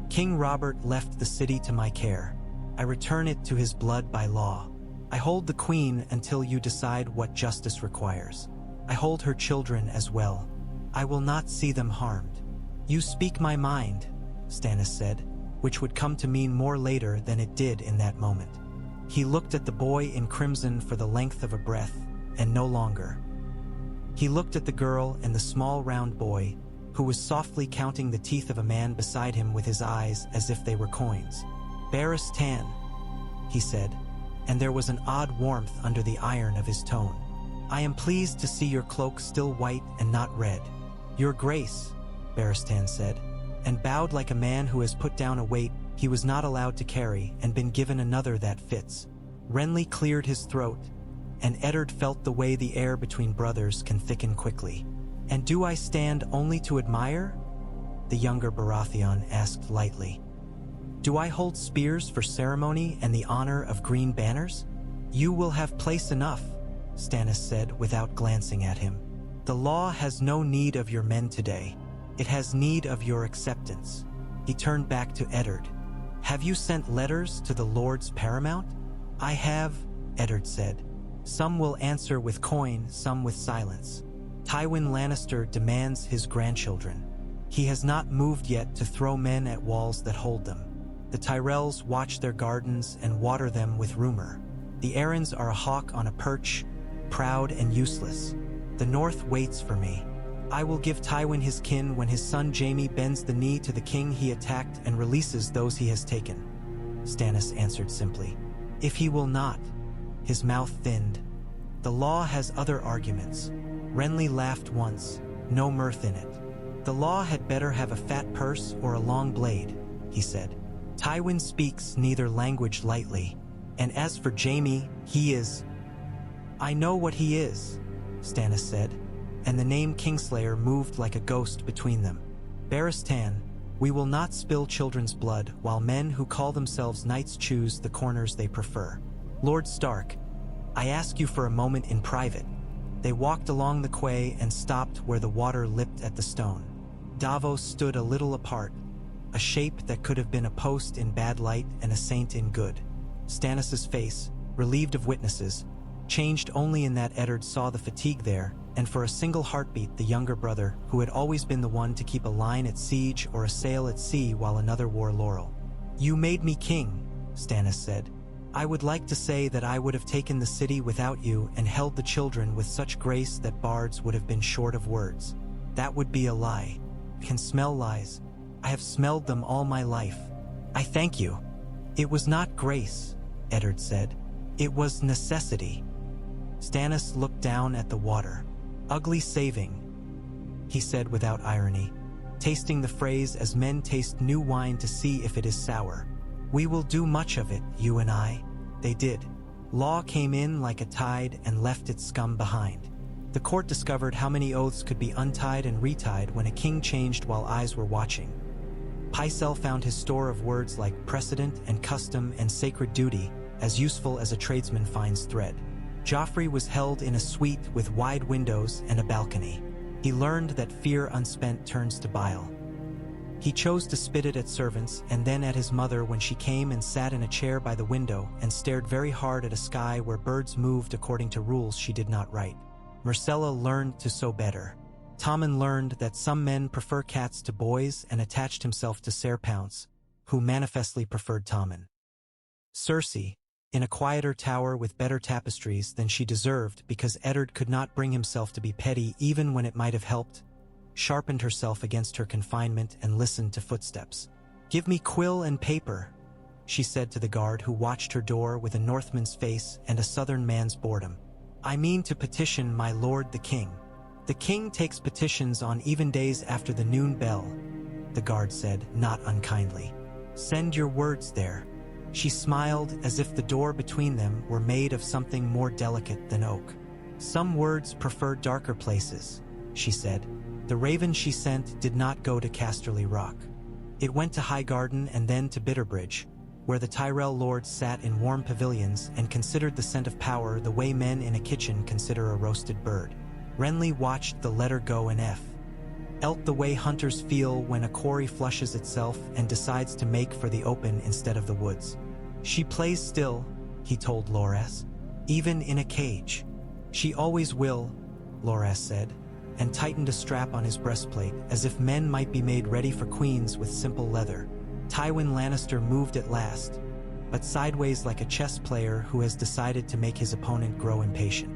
"King Robert left the city to my care. I return it to his blood by law. I hold the Queen until you decide what justice requires. I hold her children as well. I will not see them harmed." "You speak my mind," Stannis said, which would come to mean more later than it did in that moment. He looked at the boy in crimson for the length of a breath, and no longer. He looked at the girl and the small round boy, who was softly counting the teeth of a man beside him with his eyes as if they were coins. "Baratheon," he said, and there was an odd warmth under the iron of his tone. "I am pleased to see your cloak still white and not red." "Your Grace," Baratheon said, and bowed like a man who has put down a weight he was not allowed to carry and been given another that fits. Renly cleared his throat, and Eddard felt the way the air between brothers can thicken quickly. "And do I stand only to admire?" the younger Baratheon asked lightly. "Do I hold spears for ceremony and the honor of green banners?" "You will have place enough," Stannis said without glancing at him. "The law has no need of your men today. It has need of your acceptance." He turned back to Eddard. "Have you sent letters to the Lords Paramount?" "I have," Eddard said. "Some will answer with coin, some with silence. Tywin Lannister demands his grandchildren. He has not moved yet to throw men at walls that hold them. The Tyrells watch their gardens and water them with rumor. The Arryns are a hawk on a perch, proud and useless. The North waits for me. I will give Tywin his kin when his son Jaime bends the knee to the king he attacked and releases those he has taken," Stannis answered simply. "If he will not," his mouth thinned. "The law has other arguments." Renly laughed once, no mirth in it. "The law had better have a fat purse or a long blade," he said. "Tywin speaks neither language lightly, and as for Jaime, he is—" "I know what he is," Stannis said, and the name Kingslayer moved like a ghost between them. "Baratheon, we will not spill children's blood while men who call themselves knights choose the corners they prefer. Lord Stark, I ask you for a moment in private." They walked along the quay and stopped where the water lipped at the stone. Davos stood a little apart, a shape that could have been a post in bad light and a saint in good. Stannis' face, relieved of witnesses, changed only in that Eddard saw the fatigue there, and for a single heartbeat the younger brother, who had always been the one to keep a line at siege or a sail at sea while another wore laurel. "You made me king," Stannis said. "I would like to say that I would have taken the city without you and held the children with such grace that bards would have been short of words. That would be a lie. I can smell lies. I have smelled them all my life. I thank you." "It was not grace," Eddard said. "It was necessity." Stannis looked down at the water. "Ugly saving," he said without irony, tasting the phrase as men taste new wine to see if it is sour. "We will do much of it, you and I." They did. Law came in like a tide and left its scum behind. The court discovered how many oaths could be untied and retied when a king changed while eyes were watching. Pycelle found his store of words like precedent and custom and sacred duty as useful as a tradesman finds thread. Joffrey was held in a suite with wide windows and a balcony. He learned that fear unspent turns to bile. He chose to spit it at servants and then at his mother when she came and sat in a chair by the window and stared very hard at a sky where birds moved according to rules she did not write. Myrcella learned to sew better. Tommen learned that some men prefer cats to boys and attached himself to Ser Pounce, who manifestly preferred Tommen. Cersei, in a quieter tower with better tapestries than she deserved because Eddard could not bring himself to be petty even when it might have helped, sharpened herself against her confinement and listened to footsteps. "Give me quill and paper," she said to the guard who watched her door with a Northman's face and a Southern man's boredom. "I mean to petition my lord the king." "The king takes petitions on even days after the noon bell," the guard said, not unkindly. "Send your words there." She smiled as if the door between them were made of something more delicate than oak. "Some words prefer darker places," she said. The raven she sent did not go to Casterly Rock. It went to Highgarden and then to Bitterbridge, where the Tyrell lords sat in warm pavilions and considered the scent of power the way men in a kitchen consider a roasted bird. Renly watched the letter go in Elt the way hunters feel when a quarry flushes itself and decides to make for the open instead of the woods. "She plays still," he told Loras, "even in a cage." "She always will," Loras said, and tightened a strap on his breastplate as if men might be made ready for queens with simple leather. Tywin Lannister moved at last, but sideways like a chess player who has decided to make his opponent grow impatient.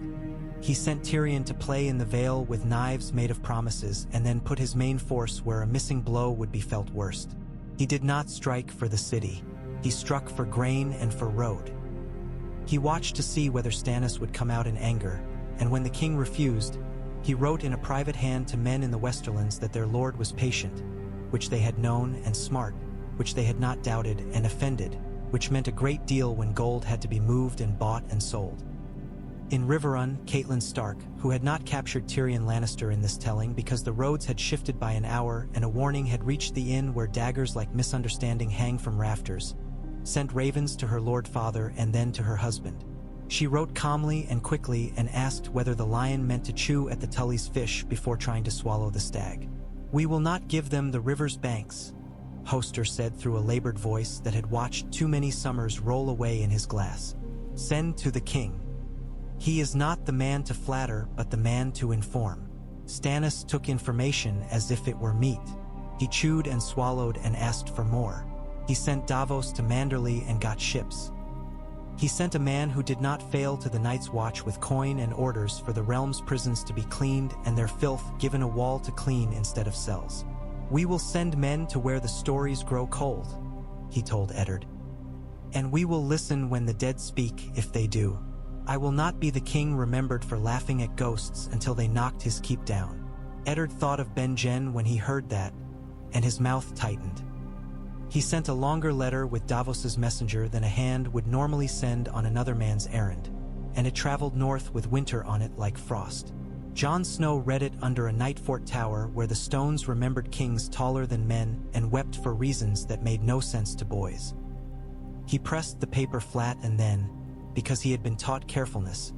He sent Tyrion to play in the Vale with knives made of promises and then put his main force where a missing blow would be felt worst. He did not strike for the city. He struck for grain and for road. He watched to see whether Stannis would come out in anger, and when the king refused, he wrote in a private hand to men in the Westerlands that their lord was patient, which they had known, and smart, which they had not doubted, and offended, which meant a great deal when gold had to be moved and bought and sold. In Riverrun, Catelyn Stark, who had not captured Tyrion Lannister in this telling because the roads had shifted by an hour and a warning had reached the inn where daggers like misunderstanding hang from rafters, sent ravens to her lord father and then to her husband. She wrote calmly and quickly and asked whether the lion meant to chew at the Tully's fish before trying to swallow the stag. "We will not give them the river's banks," Hoster said through a labored voice that had watched too many summers roll away in his glass. "Send to the king. He is not the man to flatter, but the man to inform." Stannis took information as if it were meat. He chewed and swallowed and asked for more. He sent Davos to Manderley and got ships. He sent a man who did not fail to the Night's Watch with coin and orders for the realm's prisons to be cleaned and their filth given a wall to clean instead of cells. "We will send men to where the stories grow cold," he told Eddard. "And we will listen when the dead speak if they do. I will not be the king remembered for laughing at ghosts until they knocked his keep down." Eddard thought of Ben-Jen when he heard that, and his mouth tightened. He sent a longer letter with Davos's messenger than a hand would normally send on another man's errand, and it traveled north with winter on it like frost. Jon Snow read it under a night fort tower where the stones remembered kings taller than men and wept for reasons that made no sense to boys. He pressed the paper flat and then, because he had been taught carefulness,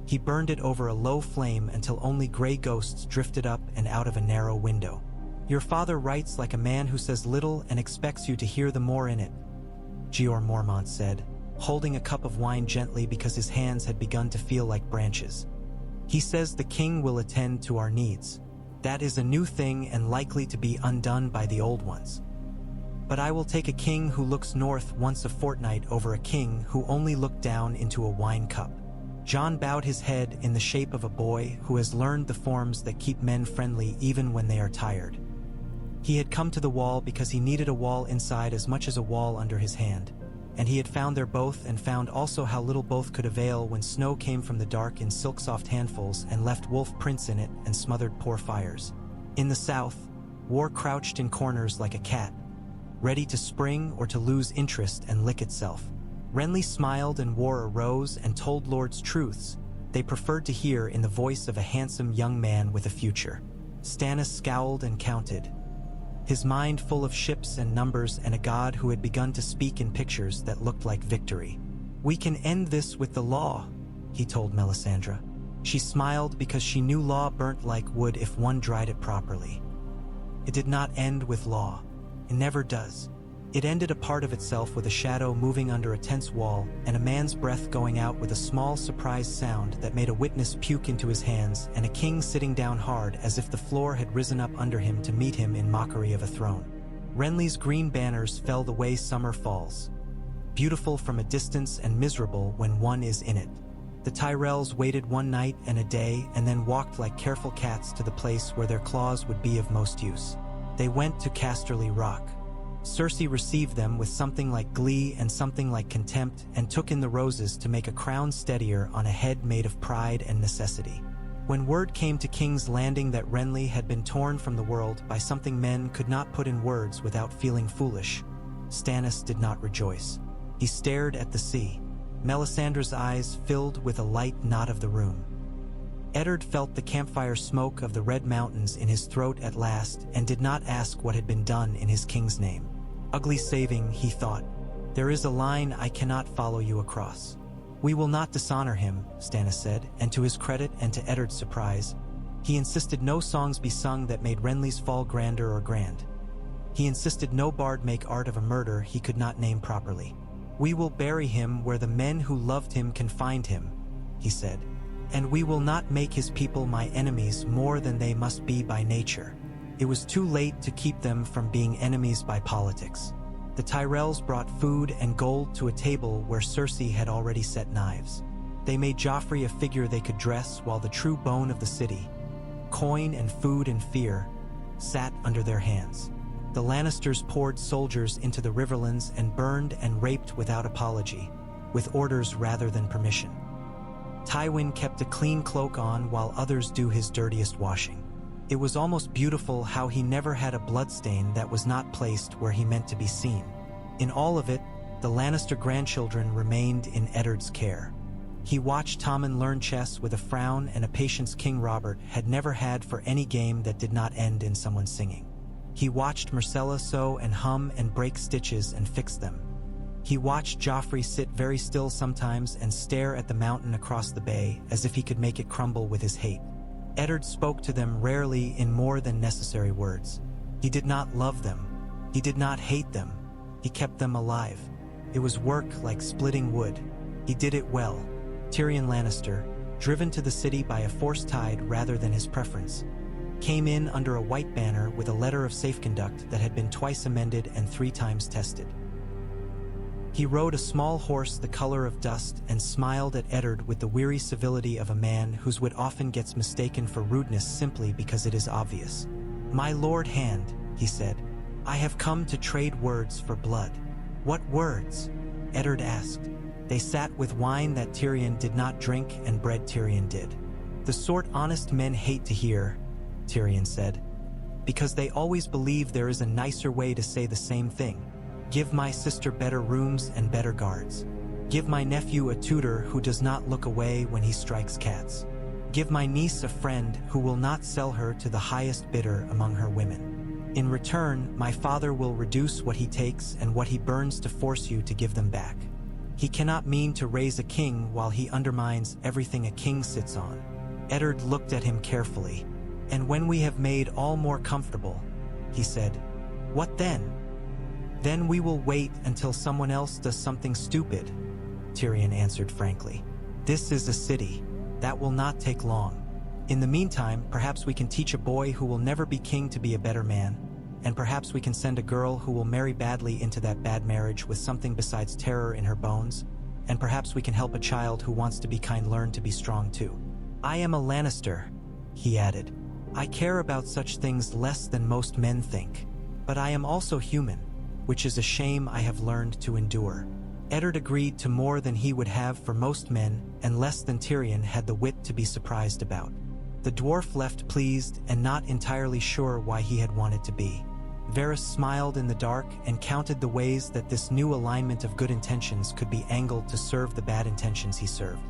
he burned it over a low flame until only gray ghosts drifted up and out of a narrow window. "Your father writes like a man who says little and expects you to hear the more in it," Jeor Mormont said, holding a cup of wine gently because his hands had begun to feel like branches. "He says the king will attend to our needs. That is a new thing and likely to be undone by the old ones. But I will take a king who looks north once a fortnight over a king who only looked down into a wine cup." Jon bowed his head in the shape of a boy who has learned the forms that keep men friendly even when they are tired. He had come to the wall because he needed a wall inside as much as a wall under his hand, and he had found there both and found also how little both could avail when snow came from the dark in silk-soft handfuls and left wolf prints in it and smothered poor fires. In the south, war crouched in corners like a cat, ready to spring or to lose interest and lick itself. Renly smiled and wore a rose and told lords truths they preferred to hear in the voice of a handsome young man with a future. Stannis scowled and counted, his mind full of ships and numbers and a god who had begun to speak in pictures that looked like victory. "We can end this with the law," he told Melisandre. She smiled because she knew law burnt like wood if one dried it properly. It did not end with law. It never does. It ended a part of itself with a shadow moving under a tense wall and a man's breath going out with a small surprised sound that made a witness puke into his hands and a king sitting down hard as if the floor had risen up under him to meet him in mockery of a throne. Renly's green banners fell the way summer falls, beautiful from a distance and miserable when one is in it. The Tyrells waited one night and a day and then walked like careful cats to the place where their claws would be of most use. They went to Casterly Rock. Cersei received them with something like glee and something like contempt and took in the roses to make a crown steadier on a head made of pride and necessity. When word came to King's Landing that Renly had been torn from the world by something men could not put in words without feeling foolish, Stannis did not rejoice. He stared at the sea. Melisandre's eyes filled with a light not of the room. Eddard felt the campfire smoke of the Red Mountains in his throat at last and did not ask what had been done in his king's name. Ugly saving, he thought. There is a line I cannot follow you across. We will not dishonor him, Stannis said, and to his credit and to Eddard's surprise, he insisted no songs be sung that made Renly's fall grander or grand. He insisted no bard make art of a murder he could not name properly. We will bury him where the men who loved him can find him, he said. And we will not make his people my enemies more than they must be by nature. It was too late to keep them from being enemies by politics. The Tyrells brought food and gold to a table where Cersei had already set knives. They made Joffrey a figure they could dress while the true bone of the city, coin and food and fear, sat under their hands. The Lannisters poured soldiers into the riverlands and burned and raped without apology, with orders rather than permission. Tywin kept a clean cloak on while others do his dirtiest washing. It was almost beautiful how he never had a bloodstain that was not placed where he meant to be seen. In all of it, the Lannister grandchildren remained in Eddard's care. He watched Tommen learn chess with a frown and a patience King Robert had never had for any game that did not end in someone singing. He watched Myrcella sew and hum and break stitches and fix them. He watched Joffrey sit very still sometimes and stare at the mountain across the bay as if he could make it crumble with his hate. Eddard spoke to them rarely in more than necessary words. He did not love them. He did not hate them. He kept them alive. It was work like splitting wood. He did it well. Tyrion Lannister, driven to the city by a forced tide rather than his preference, came in under a white banner with a letter of safe conduct that had been twice amended and 3 times tested. He rode a small horse the color of dust and smiled at Eddard with the weary civility of a man whose wit often gets mistaken for rudeness simply because it is obvious. "My Lord Hand," he said, "I have come to trade words for blood." "What words?" Eddard asked. They sat with wine that Tyrion did not drink and bread Tyrion did. "The sort honest men hate to hear," Tyrion said, "because they always believe there is a nicer way to say the same thing. Give my sister better rooms and better guards. Give my nephew a tutor who does not look away when he strikes cats. Give my niece a friend who will not sell her to the highest bidder among her women. In return, my father will reduce what he takes and what he burns to force you to give them back. He cannot mean to raise a king while he undermines everything a king sits on." Eddard looked at him carefully. "And when we have made all more comfortable," he said, "what then?" "Then we will wait until someone else does something stupid," Tyrion answered frankly. "This is a city. That will not take long. In the meantime, perhaps we can teach a boy who will never be king to be a better man, and perhaps we can send a girl who will marry badly into that bad marriage with something besides terror in her bones, and perhaps we can help a child who wants to be kind learn to be strong too. I am a Lannister," he added. "I care about such things less than most men think. But I am also human, which is a shame I have learned to endure." Eddard agreed to more than he would have for most men and less than Tyrion had the wit to be surprised about. The dwarf left pleased and not entirely sure why he had wanted to be. Varys smiled in the dark and counted the ways that this new alignment of good intentions could be angled to serve the bad intentions he served.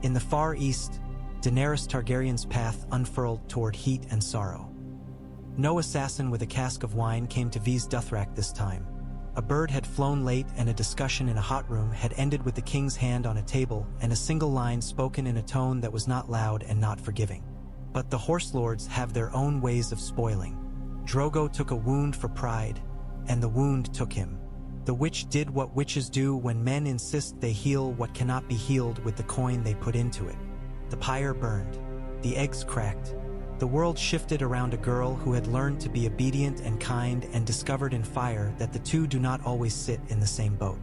In the far east, Daenerys Targaryen's path unfurled toward heat and sorrow. No assassin with a cask of wine came to Vise Dothrak this time. A bird had flown late, and a discussion in a hot room had ended with the king's hand on a table and a single line spoken in a tone that was not loud and not forgiving. But the horse lords have their own ways of spoiling. Drogo took a wound for pride, and the wound took him. The witch did what witches do when men insist they heal what cannot be healed with the coin they put into it. The pyre burned. The eggs cracked. The world shifted around a girl who had learned to be obedient and kind and discovered in fire that the two do not always sit in the same boat.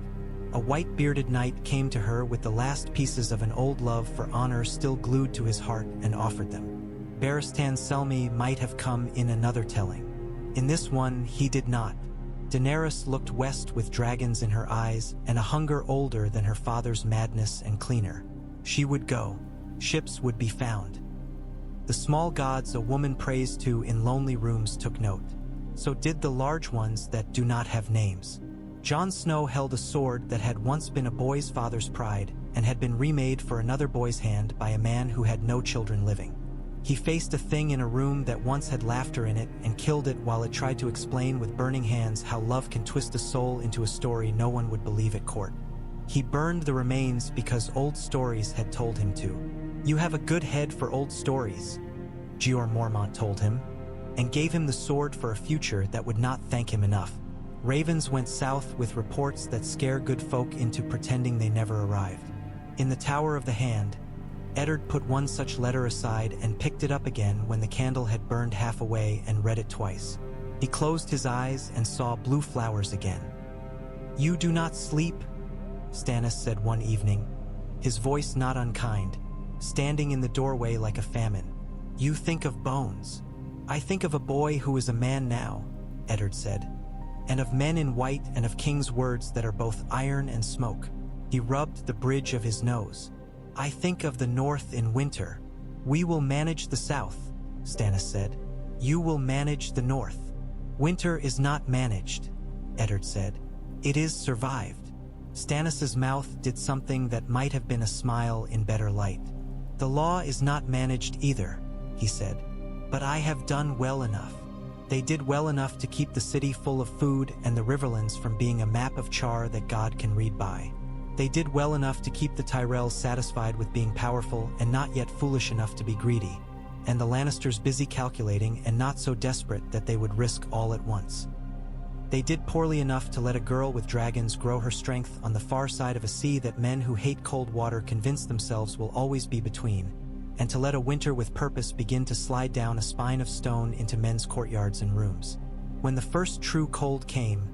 A white-bearded knight came to her with the last pieces of an old love for honor still glued to his heart and offered them. Barristan Selmy might have come in another telling. In this one, he did not. Daenerys looked west with dragons in her eyes and a hunger older than her father's madness and cleaner. She would go. Ships would be found. The small gods a woman prays to in lonely rooms took note. So did the large ones that do not have names. Jon Snow held a sword that had once been a boy's father's pride and had been remade for another boy's hand by a man who had no children living. He faced a thing in a room that once had laughter in it and killed it while it tried to explain with burning hands how love can twist a soul into a story no one would believe at court. He burned the remains because old stories had told him to. "You have a good head for old stories," Jeor Mormont told him, and gave him the sword for a future that would not thank him enough. Ravens went south with reports that scare good folk into pretending they never arrived. In the Tower of the Hand, Eddard put one such letter aside and picked it up again when the candle had burned half away and read it twice. He closed his eyes and saw blue flowers again. "You do not sleep," Stannis said one evening, his voice not unkind, standing in the doorway like a famine. "You think of bones." "I think of a boy who is a man now," Eddard said, "and of men in white and of king's words that are both iron and smoke." He rubbed the bridge of his nose. "I think of the north in winter." "We will manage the south," Stannis said. "You will manage the north." "Winter is not managed," Eddard said. "It is survived." Stannis's mouth did something that might have been a smile in better light. "The law is not managed either," he said. "But I have done well enough." They did well enough to keep the city full of food and the Riverlands from being a map of char that God can read by. They did well enough to keep the Tyrells satisfied with being powerful and not yet foolish enough to be greedy, and the Lannisters busy calculating and not so desperate that they would risk all at once. They did poorly enough to let a girl with dragons grow her strength on the far side of a sea that men who hate cold water convince themselves will always be between, and to let a winter with purpose begin to slide down a spine of stone into men's courtyards and rooms. When the first true cold came,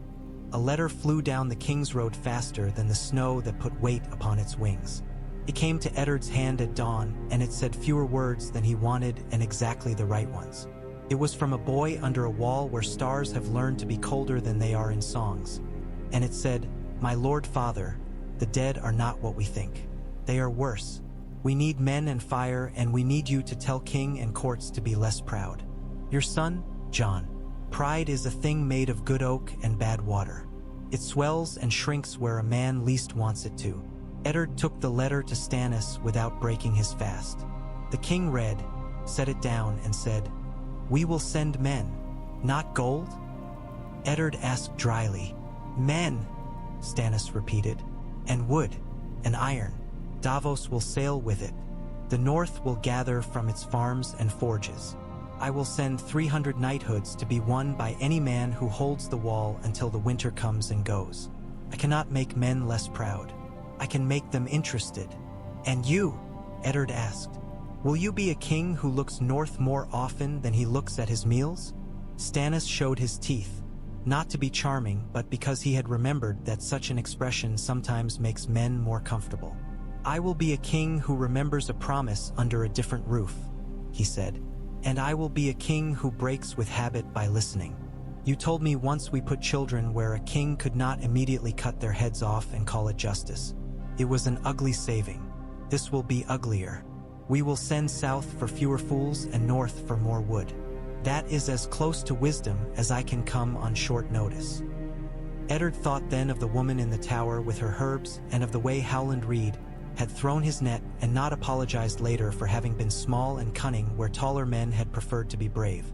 a letter flew down the King's Road faster than the snow that put weight upon its wings. It came to Eddard's hand at dawn, and it said fewer words than he wanted and exactly the right ones. It was from a boy under a wall where stars have learned to be colder than they are in songs. And it said, "My Lord Father, the dead are not what we think. They are worse. We need men and fire, and we need you to tell king and courts to be less proud. Your son, Jon. Pride is a thing made of good oak and bad water. It swells and shrinks where a man least wants it to." Eddard took the letter to Stannis without breaking his fast. The king read, set it down, and said, "We will send men, not gold?" Eddard asked dryly. "Men," Stannis repeated, "and wood, and iron. Davos will sail with it. The north will gather from its farms and forges. I will send 300 knighthoods to be won by any man who holds the wall until the winter comes and goes. I cannot make men less proud. I can make them interested." "And you?" Eddard asked. "Will you be a king who looks north more often than he looks at his meals?" Stannis showed his teeth, not to be charming, but because he had remembered that such an expression sometimes makes men more comfortable. "I will be a king who remembers a promise under a different roof," he said. "And I will be a king who breaks with habit by listening. You told me once we put children where a king could not immediately cut their heads off and call it justice. It was an ugly saving. This will be uglier. We will send south for fewer fools and north for more wood. That is as close to wisdom as I can come on short notice." Eddard thought then of the woman in the tower with her herbs and of the way Howland Reed had thrown his net and not apologized later for having been small and cunning where taller men had preferred to be brave.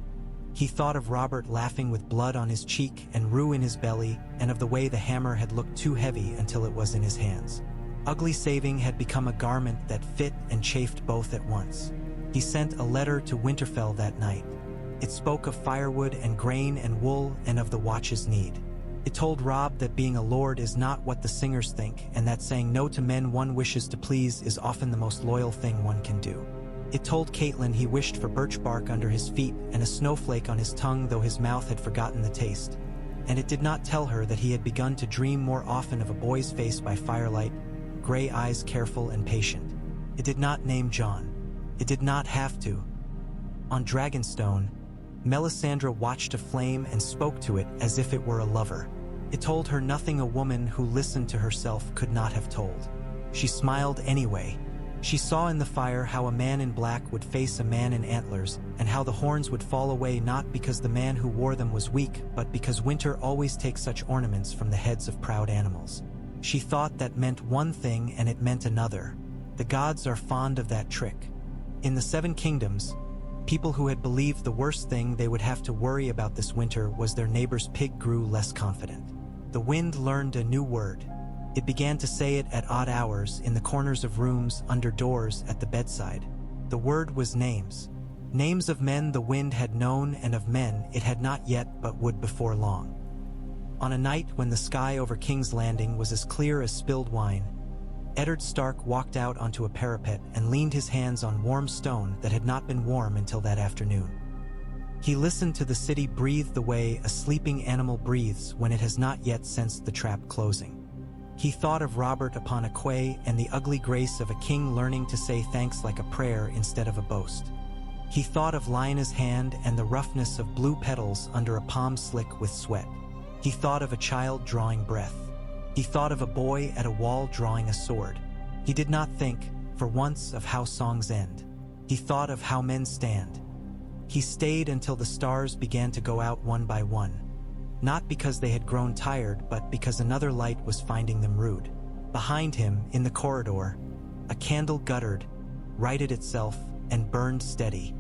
He thought of Robert laughing with blood on his cheek and rue in his belly, and of the way the hammer had looked too heavy until it was in his hands. Ugly saving had become a garment that fit and chafed both at once. He sent a letter to Winterfell that night. It spoke of firewood and grain and wool and of the watch's need. It told Robb that being a lord is not what the singers think, and that saying no to men one wishes to please is often the most loyal thing one can do. It told Catelyn he wished for birch bark under his feet and a snowflake on his tongue, though his mouth had forgotten the taste. And it did not tell her that he had begun to dream more often of a boy's face by firelight, gray eyes careful and patient. It did not name Jon. It did not have to. On Dragonstone, Melisandre watched a flame and spoke to it as if it were a lover. It told her nothing a woman who listened to herself could not have told. She smiled anyway. She saw in the fire how a man in black would face a man in antlers, and how the horns would fall away not because the man who wore them was weak, but because winter always takes such ornaments from the heads of proud animals. She thought that meant one thing and it meant another. The gods are fond of that trick. In the Seven Kingdoms, people who had believed the worst thing they would have to worry about this winter was their neighbor's pig grew less confident. The wind learned a new word. It began to say it at odd hours, in the corners of rooms, under doors, at the bedside. The word was names. Names of men the wind had known and of men it had not yet but would before long. On a night when the sky over King's Landing was as clear as spilled wine, Eddard Stark walked out onto a parapet and leaned his hands on warm stone that had not been warm until that afternoon. He listened to the city breathe the way a sleeping animal breathes when it has not yet sensed the trap closing. He thought of Robert upon a quay and the ugly grace of a king learning to say thanks like a prayer instead of a boast. He thought of Lyanna's hand and the roughness of blue petals under a palm slick with sweat. He thought of a child drawing breath. He thought of a boy at a wall drawing a sword. He did not think, for once, of how songs end. He thought of how men stand. He stayed until the stars began to go out one by one. Not because they had grown tired, but because another light was finding them rude. Behind him, in the corridor, a candle guttered, righted itself, and burned steady.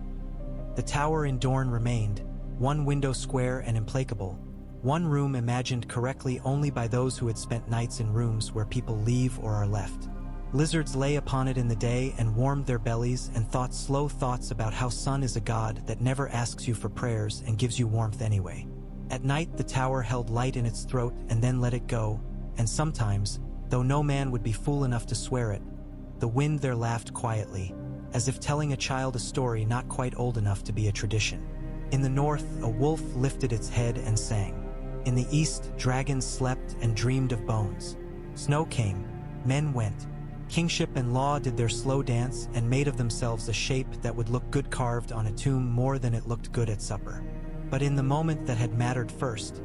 The tower in Dorne remained, one window square and implacable, one room imagined correctly only by those who had spent nights in rooms where people leave or are left. Lizards lay upon it in the day and warmed their bellies and thought slow thoughts about how sun is a god that never asks you for prayers and gives you warmth anyway. At night the tower held light in its throat and then let it go, and sometimes, though no man would be fool enough to swear it, the wind there laughed quietly, as if telling a child a story not quite old enough to be a tradition. In the north, a wolf lifted its head and sang. In the east, dragons slept and dreamed of bones. Snow came, men went. Kingship and law did their slow dance and made of themselves a shape that would look good carved on a tomb more than it looked good at supper. But in the moment that had mattered first,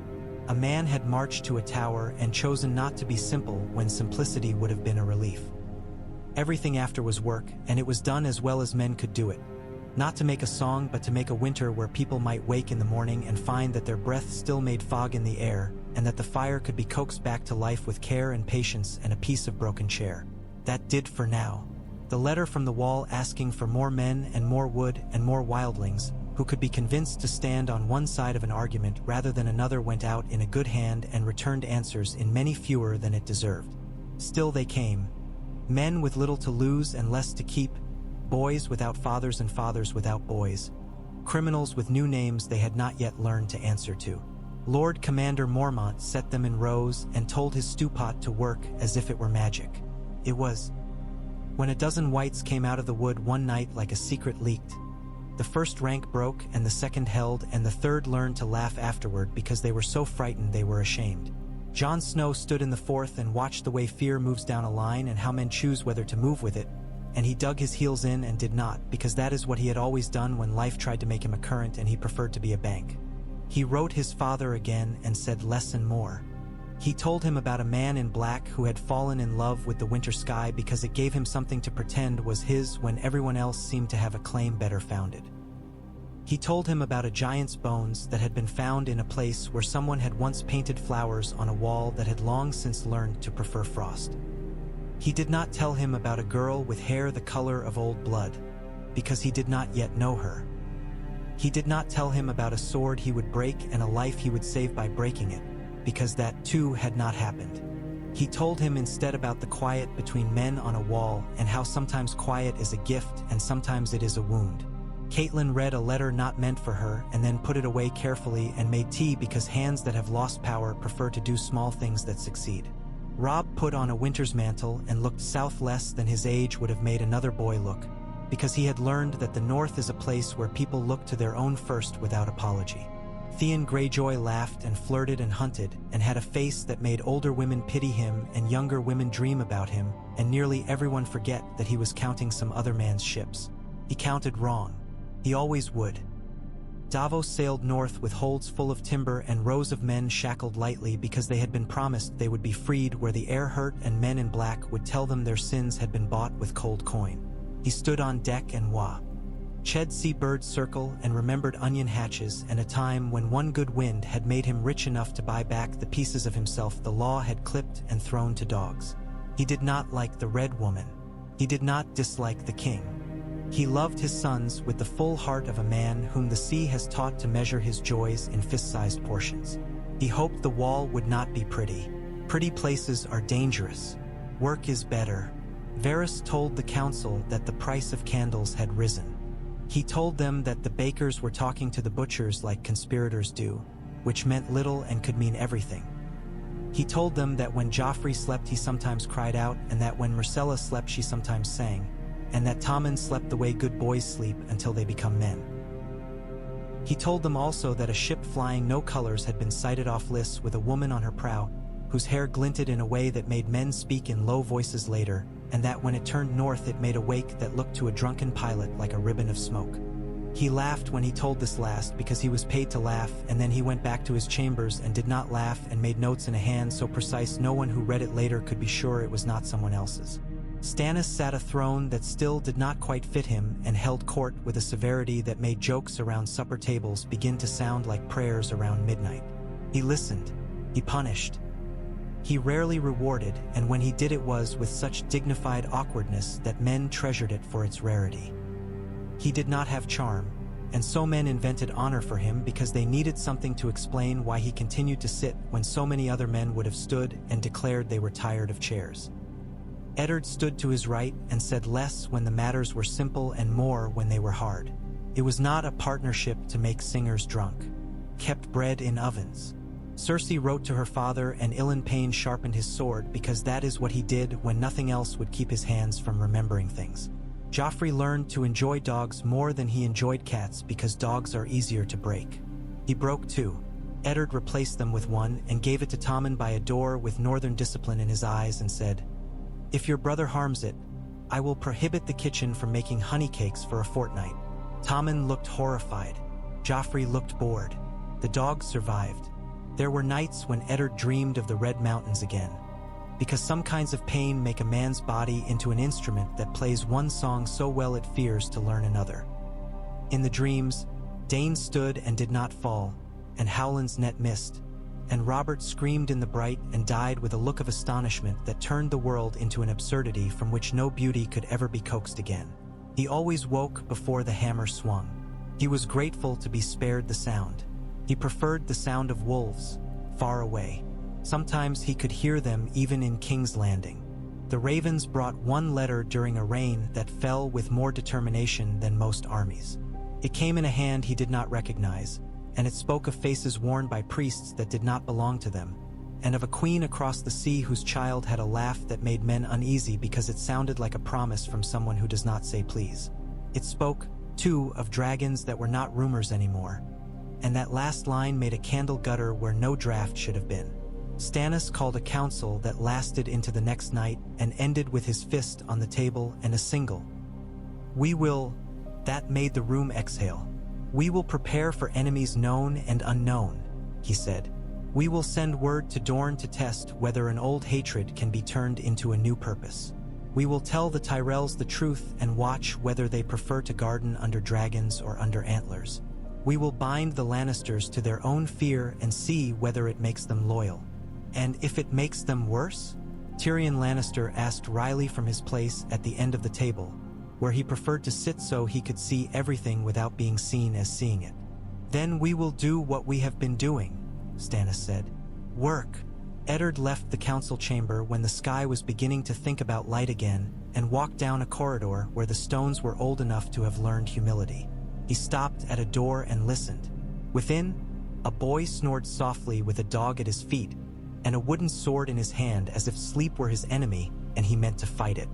a man had marched to a tower and chosen not to be simple when simplicity would have been a relief. Everything after was work, and it was done as well as men could do it. Not to make a song, but to make a winter where people might wake in the morning and find that their breath still made fog in the air, and that the fire could be coaxed back to life with care and patience and a piece of broken chair. That did for now. The letter from the wall asking for more men and more wood and more wildlings, who could be convinced to stand on one side of an argument rather than another, went out in a good hand and returned answers in many fewer than it deserved. Still they came. Men with little to lose and less to keep, boys without fathers and fathers without boys, criminals with new names they had not yet learned to answer to. Lord Commander Mormont set them in rows and told his stewpot to work as if it were magic. It was. When a dozen wights came out of the wood one night like a secret leaked, the first rank broke and the second held and the third learned to laugh afterward because they were so frightened they were ashamed. Jon Snow stood in the fourth and watched the way fear moves down a line and how men choose whether to move with it, and he dug his heels in and did not, because that is what he had always done when life tried to make him a current and he preferred to be a bank. He wrote his father again and said less and more. He told him about a man in black who had fallen in love with the winter sky because it gave him something to pretend was his when everyone else seemed to have a claim better founded. He told him about a giant's bones that had been found in a place where someone had once painted flowers on a wall that had long since learned to prefer frost. He did not tell him about a girl with hair the color of old blood, because he did not yet know her. He did not tell him about a sword he would break and a life he would save by breaking it, because that too had not happened. He told him instead about the quiet between men on a wall and how sometimes quiet is a gift and sometimes it is a wound. Caitlin read a letter not meant for her and then put it away carefully and made tea because hands that have lost power prefer to do small things that succeed. Rob put on a winter's mantle and looked south less than his age would have made another boy look, because he had learned that the north is a place where people look to their own first without apology. Theon Greyjoy laughed and flirted and hunted and had a face that made older women pity him and younger women dream about him, and nearly everyone forget that he was counting some other man's ships. He counted wrong. He always would. Davos sailed north with holds full of timber and rows of men shackled lightly because they had been promised they would be freed, where the air hurt and men in black would tell them their sins had been bought with cold coin. He stood on deck and ched seabirds circle and remembered onion hatches and a time when one good wind had made him rich enough to buy back the pieces of himself the law had clipped and thrown to dogs. He did not like the Red Woman. He did not dislike the king. He loved his sons with the full heart of a man whom the sea has taught to measure his joys in fist-sized portions. He hoped the wall would not be pretty. Pretty places are dangerous. Work is better. Varys told the council that the price of candles had risen. He told them that the bakers were talking to the butchers like conspirators do, which meant little and could mean everything. He told them that when Joffrey slept he sometimes cried out, and that when Myrcella slept she sometimes sang, and that Tommen slept the way good boys sleep until they become men. He told them also that a ship flying no colors had been sighted off Lys with a woman on her prow, whose hair glinted in a way that made men speak in low voices later, and that when it turned north it made a wake that looked to a drunken pilot like a ribbon of smoke. He laughed when he told this last because he was paid to laugh, and then he went back to his chambers and did not laugh and made notes in a hand so precise no one who read it later could be sure it was not someone else's. Stannis sat a throne that still did not quite fit him and held court with a severity that made jokes around supper tables begin to sound like prayers around midnight. He listened. He punished. He rarely rewarded, and when he did it was with such dignified awkwardness that men treasured it for its rarity. He did not have charm, and so men invented honor for him because they needed something to explain why he continued to sit when so many other men would have stood and declared they were tired of chairs. Eddard stood to his right and said less when the matters were simple and more when they were hard. It was not a partnership to make singers drunk. Kept bread in ovens. Cersei wrote to her father, and Ilan Payne sharpened his sword because that is what he did when nothing else would keep his hands from remembering things. Joffrey learned to enjoy dogs more than he enjoyed cats because dogs are easier to break. He broke two. Eddard replaced them with one and gave it to Tommen by a door with northern discipline in his eyes and said, "If your brother harms it, I will prohibit the kitchen from making honey cakes for a fortnight." Tommen looked horrified. Joffrey looked bored. The dogs survived. There were nights when Eddard dreamed of the Red Mountains again, because some kinds of pain make a man's body into an instrument that plays one song so well it fears to learn another. In the dreams, Dane stood and did not fall, and Howland's net missed, and Robert screamed in the bright and died with a look of astonishment that turned the world into an absurdity from which no beauty could ever be coaxed again. He always woke before the hammer swung. He was grateful to be spared the sound. He preferred the sound of wolves, far away. Sometimes he could hear them even in King's Landing. The ravens brought one letter during a rain that fell with more determination than most armies. It came in a hand he did not recognize, and it spoke of faces worn by priests that did not belong to them, and of a queen across the sea whose child had a laugh that made men uneasy because it sounded like a promise from someone who does not say please. It spoke, too, of dragons that were not rumors anymore, and that last line made a candle gutter where no draft should have been. Stannis called a council that lasted into the next night and ended with his fist on the table and a single, "We will," that made the room exhale. "We will prepare for enemies known and unknown," he said. "We will send word to Dorne to test whether an old hatred can be turned into a new purpose. We will tell the Tyrells the truth and watch whether they prefer to garden under dragons or under antlers. We will bind the Lannisters to their own fear and see whether it makes them loyal. And if it makes them worse?" Tyrion Lannister asked wryly from his place at the end of the table. where he preferred to sit so he could see everything without being seen as seeing it. "Then we will do what we have been doing," Stannis said. "Work." Eddard left the council chamber when the sky was beginning to think about light again and walked down a corridor where the stones were old enough to have learned humility. He stopped at a door and listened. Within, a boy snored softly with a dog at his feet and a wooden sword in his hand as if sleep were his enemy and he meant to fight it.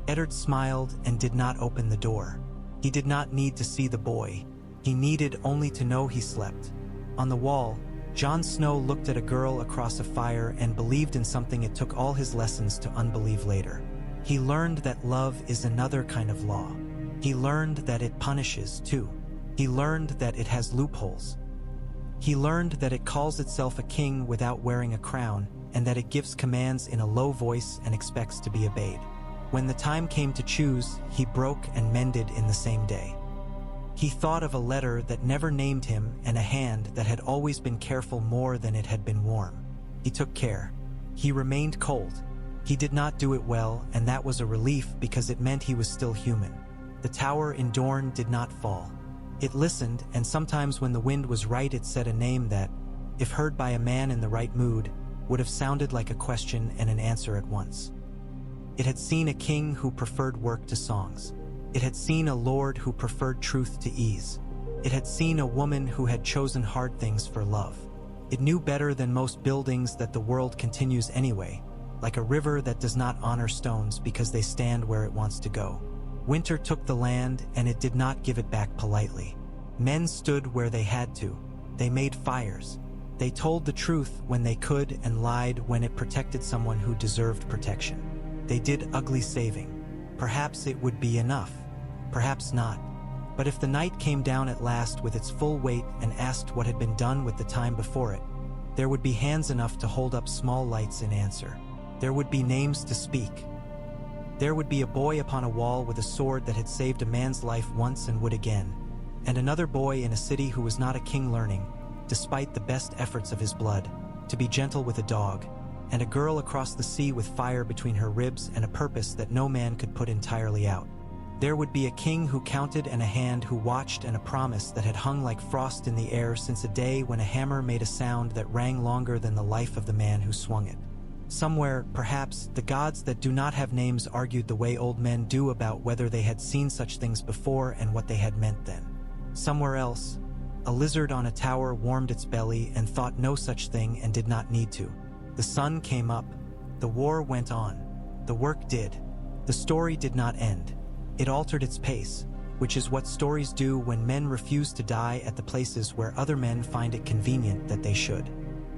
Eddard smiled and did not open the door. He did not need to see the boy. He needed only to know he slept. On the wall, Jon Snow looked at a girl across a fire and believed in something it took all his lessons to unbelieve later. He learned that love is another kind of law. He learned that it punishes, too. He learned that it has loopholes. He learned that it calls itself a king without wearing a crown, and that it gives commands in a low voice and expects to be obeyed. When the time came to choose, he broke and mended in the same day. He thought of a letter that never named him and a hand that had always been careful more than it had been warm. He took care. He remained cold. He did not do it well, and that was a relief because it meant he was still human. The tower in Dorne did not fall. It listened, and sometimes when the wind was right it said a name that, if heard by a man in the right mood, would have sounded like a question and an answer at once. It had seen a king who preferred work to songs. It had seen a lord who preferred truth to ease. It had seen a woman who had chosen hard things for love. It knew better than most buildings that the world continues anyway, like a river that does not honor stones because they stand where it wants to go. Winter took the land, and it did not give it back politely. Men stood where they had to. They made fires. They told the truth when they could and lied when it protected someone who deserved protection. They did ugly saving. Perhaps it would be enough. Perhaps not. But if the night came down at last with its full weight and asked what had been done with the time before it, there would be hands enough to hold up small lights in answer. There would be names to speak. There would be a boy upon a wall with a sword that had saved a man's life once and would again, and another boy in a city who was not a king learning, despite the best efforts of his blood, to be gentle with a dog, and a girl across the sea with fire between her ribs and a purpose that no man could put entirely out. There would be a king who counted and a hand who watched and a promise that had hung like frost in the air since a day when a hammer made a sound that rang longer than the life of the man who swung it. Somewhere, perhaps, the gods that do not have names argued the way old men do about whether they had seen such things before and what they had meant then. Somewhere else, a lizard on a tower warmed its belly and thought no such thing and did not need to. The sun came up. The war went on. The work did. The story did not end. It altered its pace, which is what stories do when men refuse to die at the places where other men find it convenient that they should.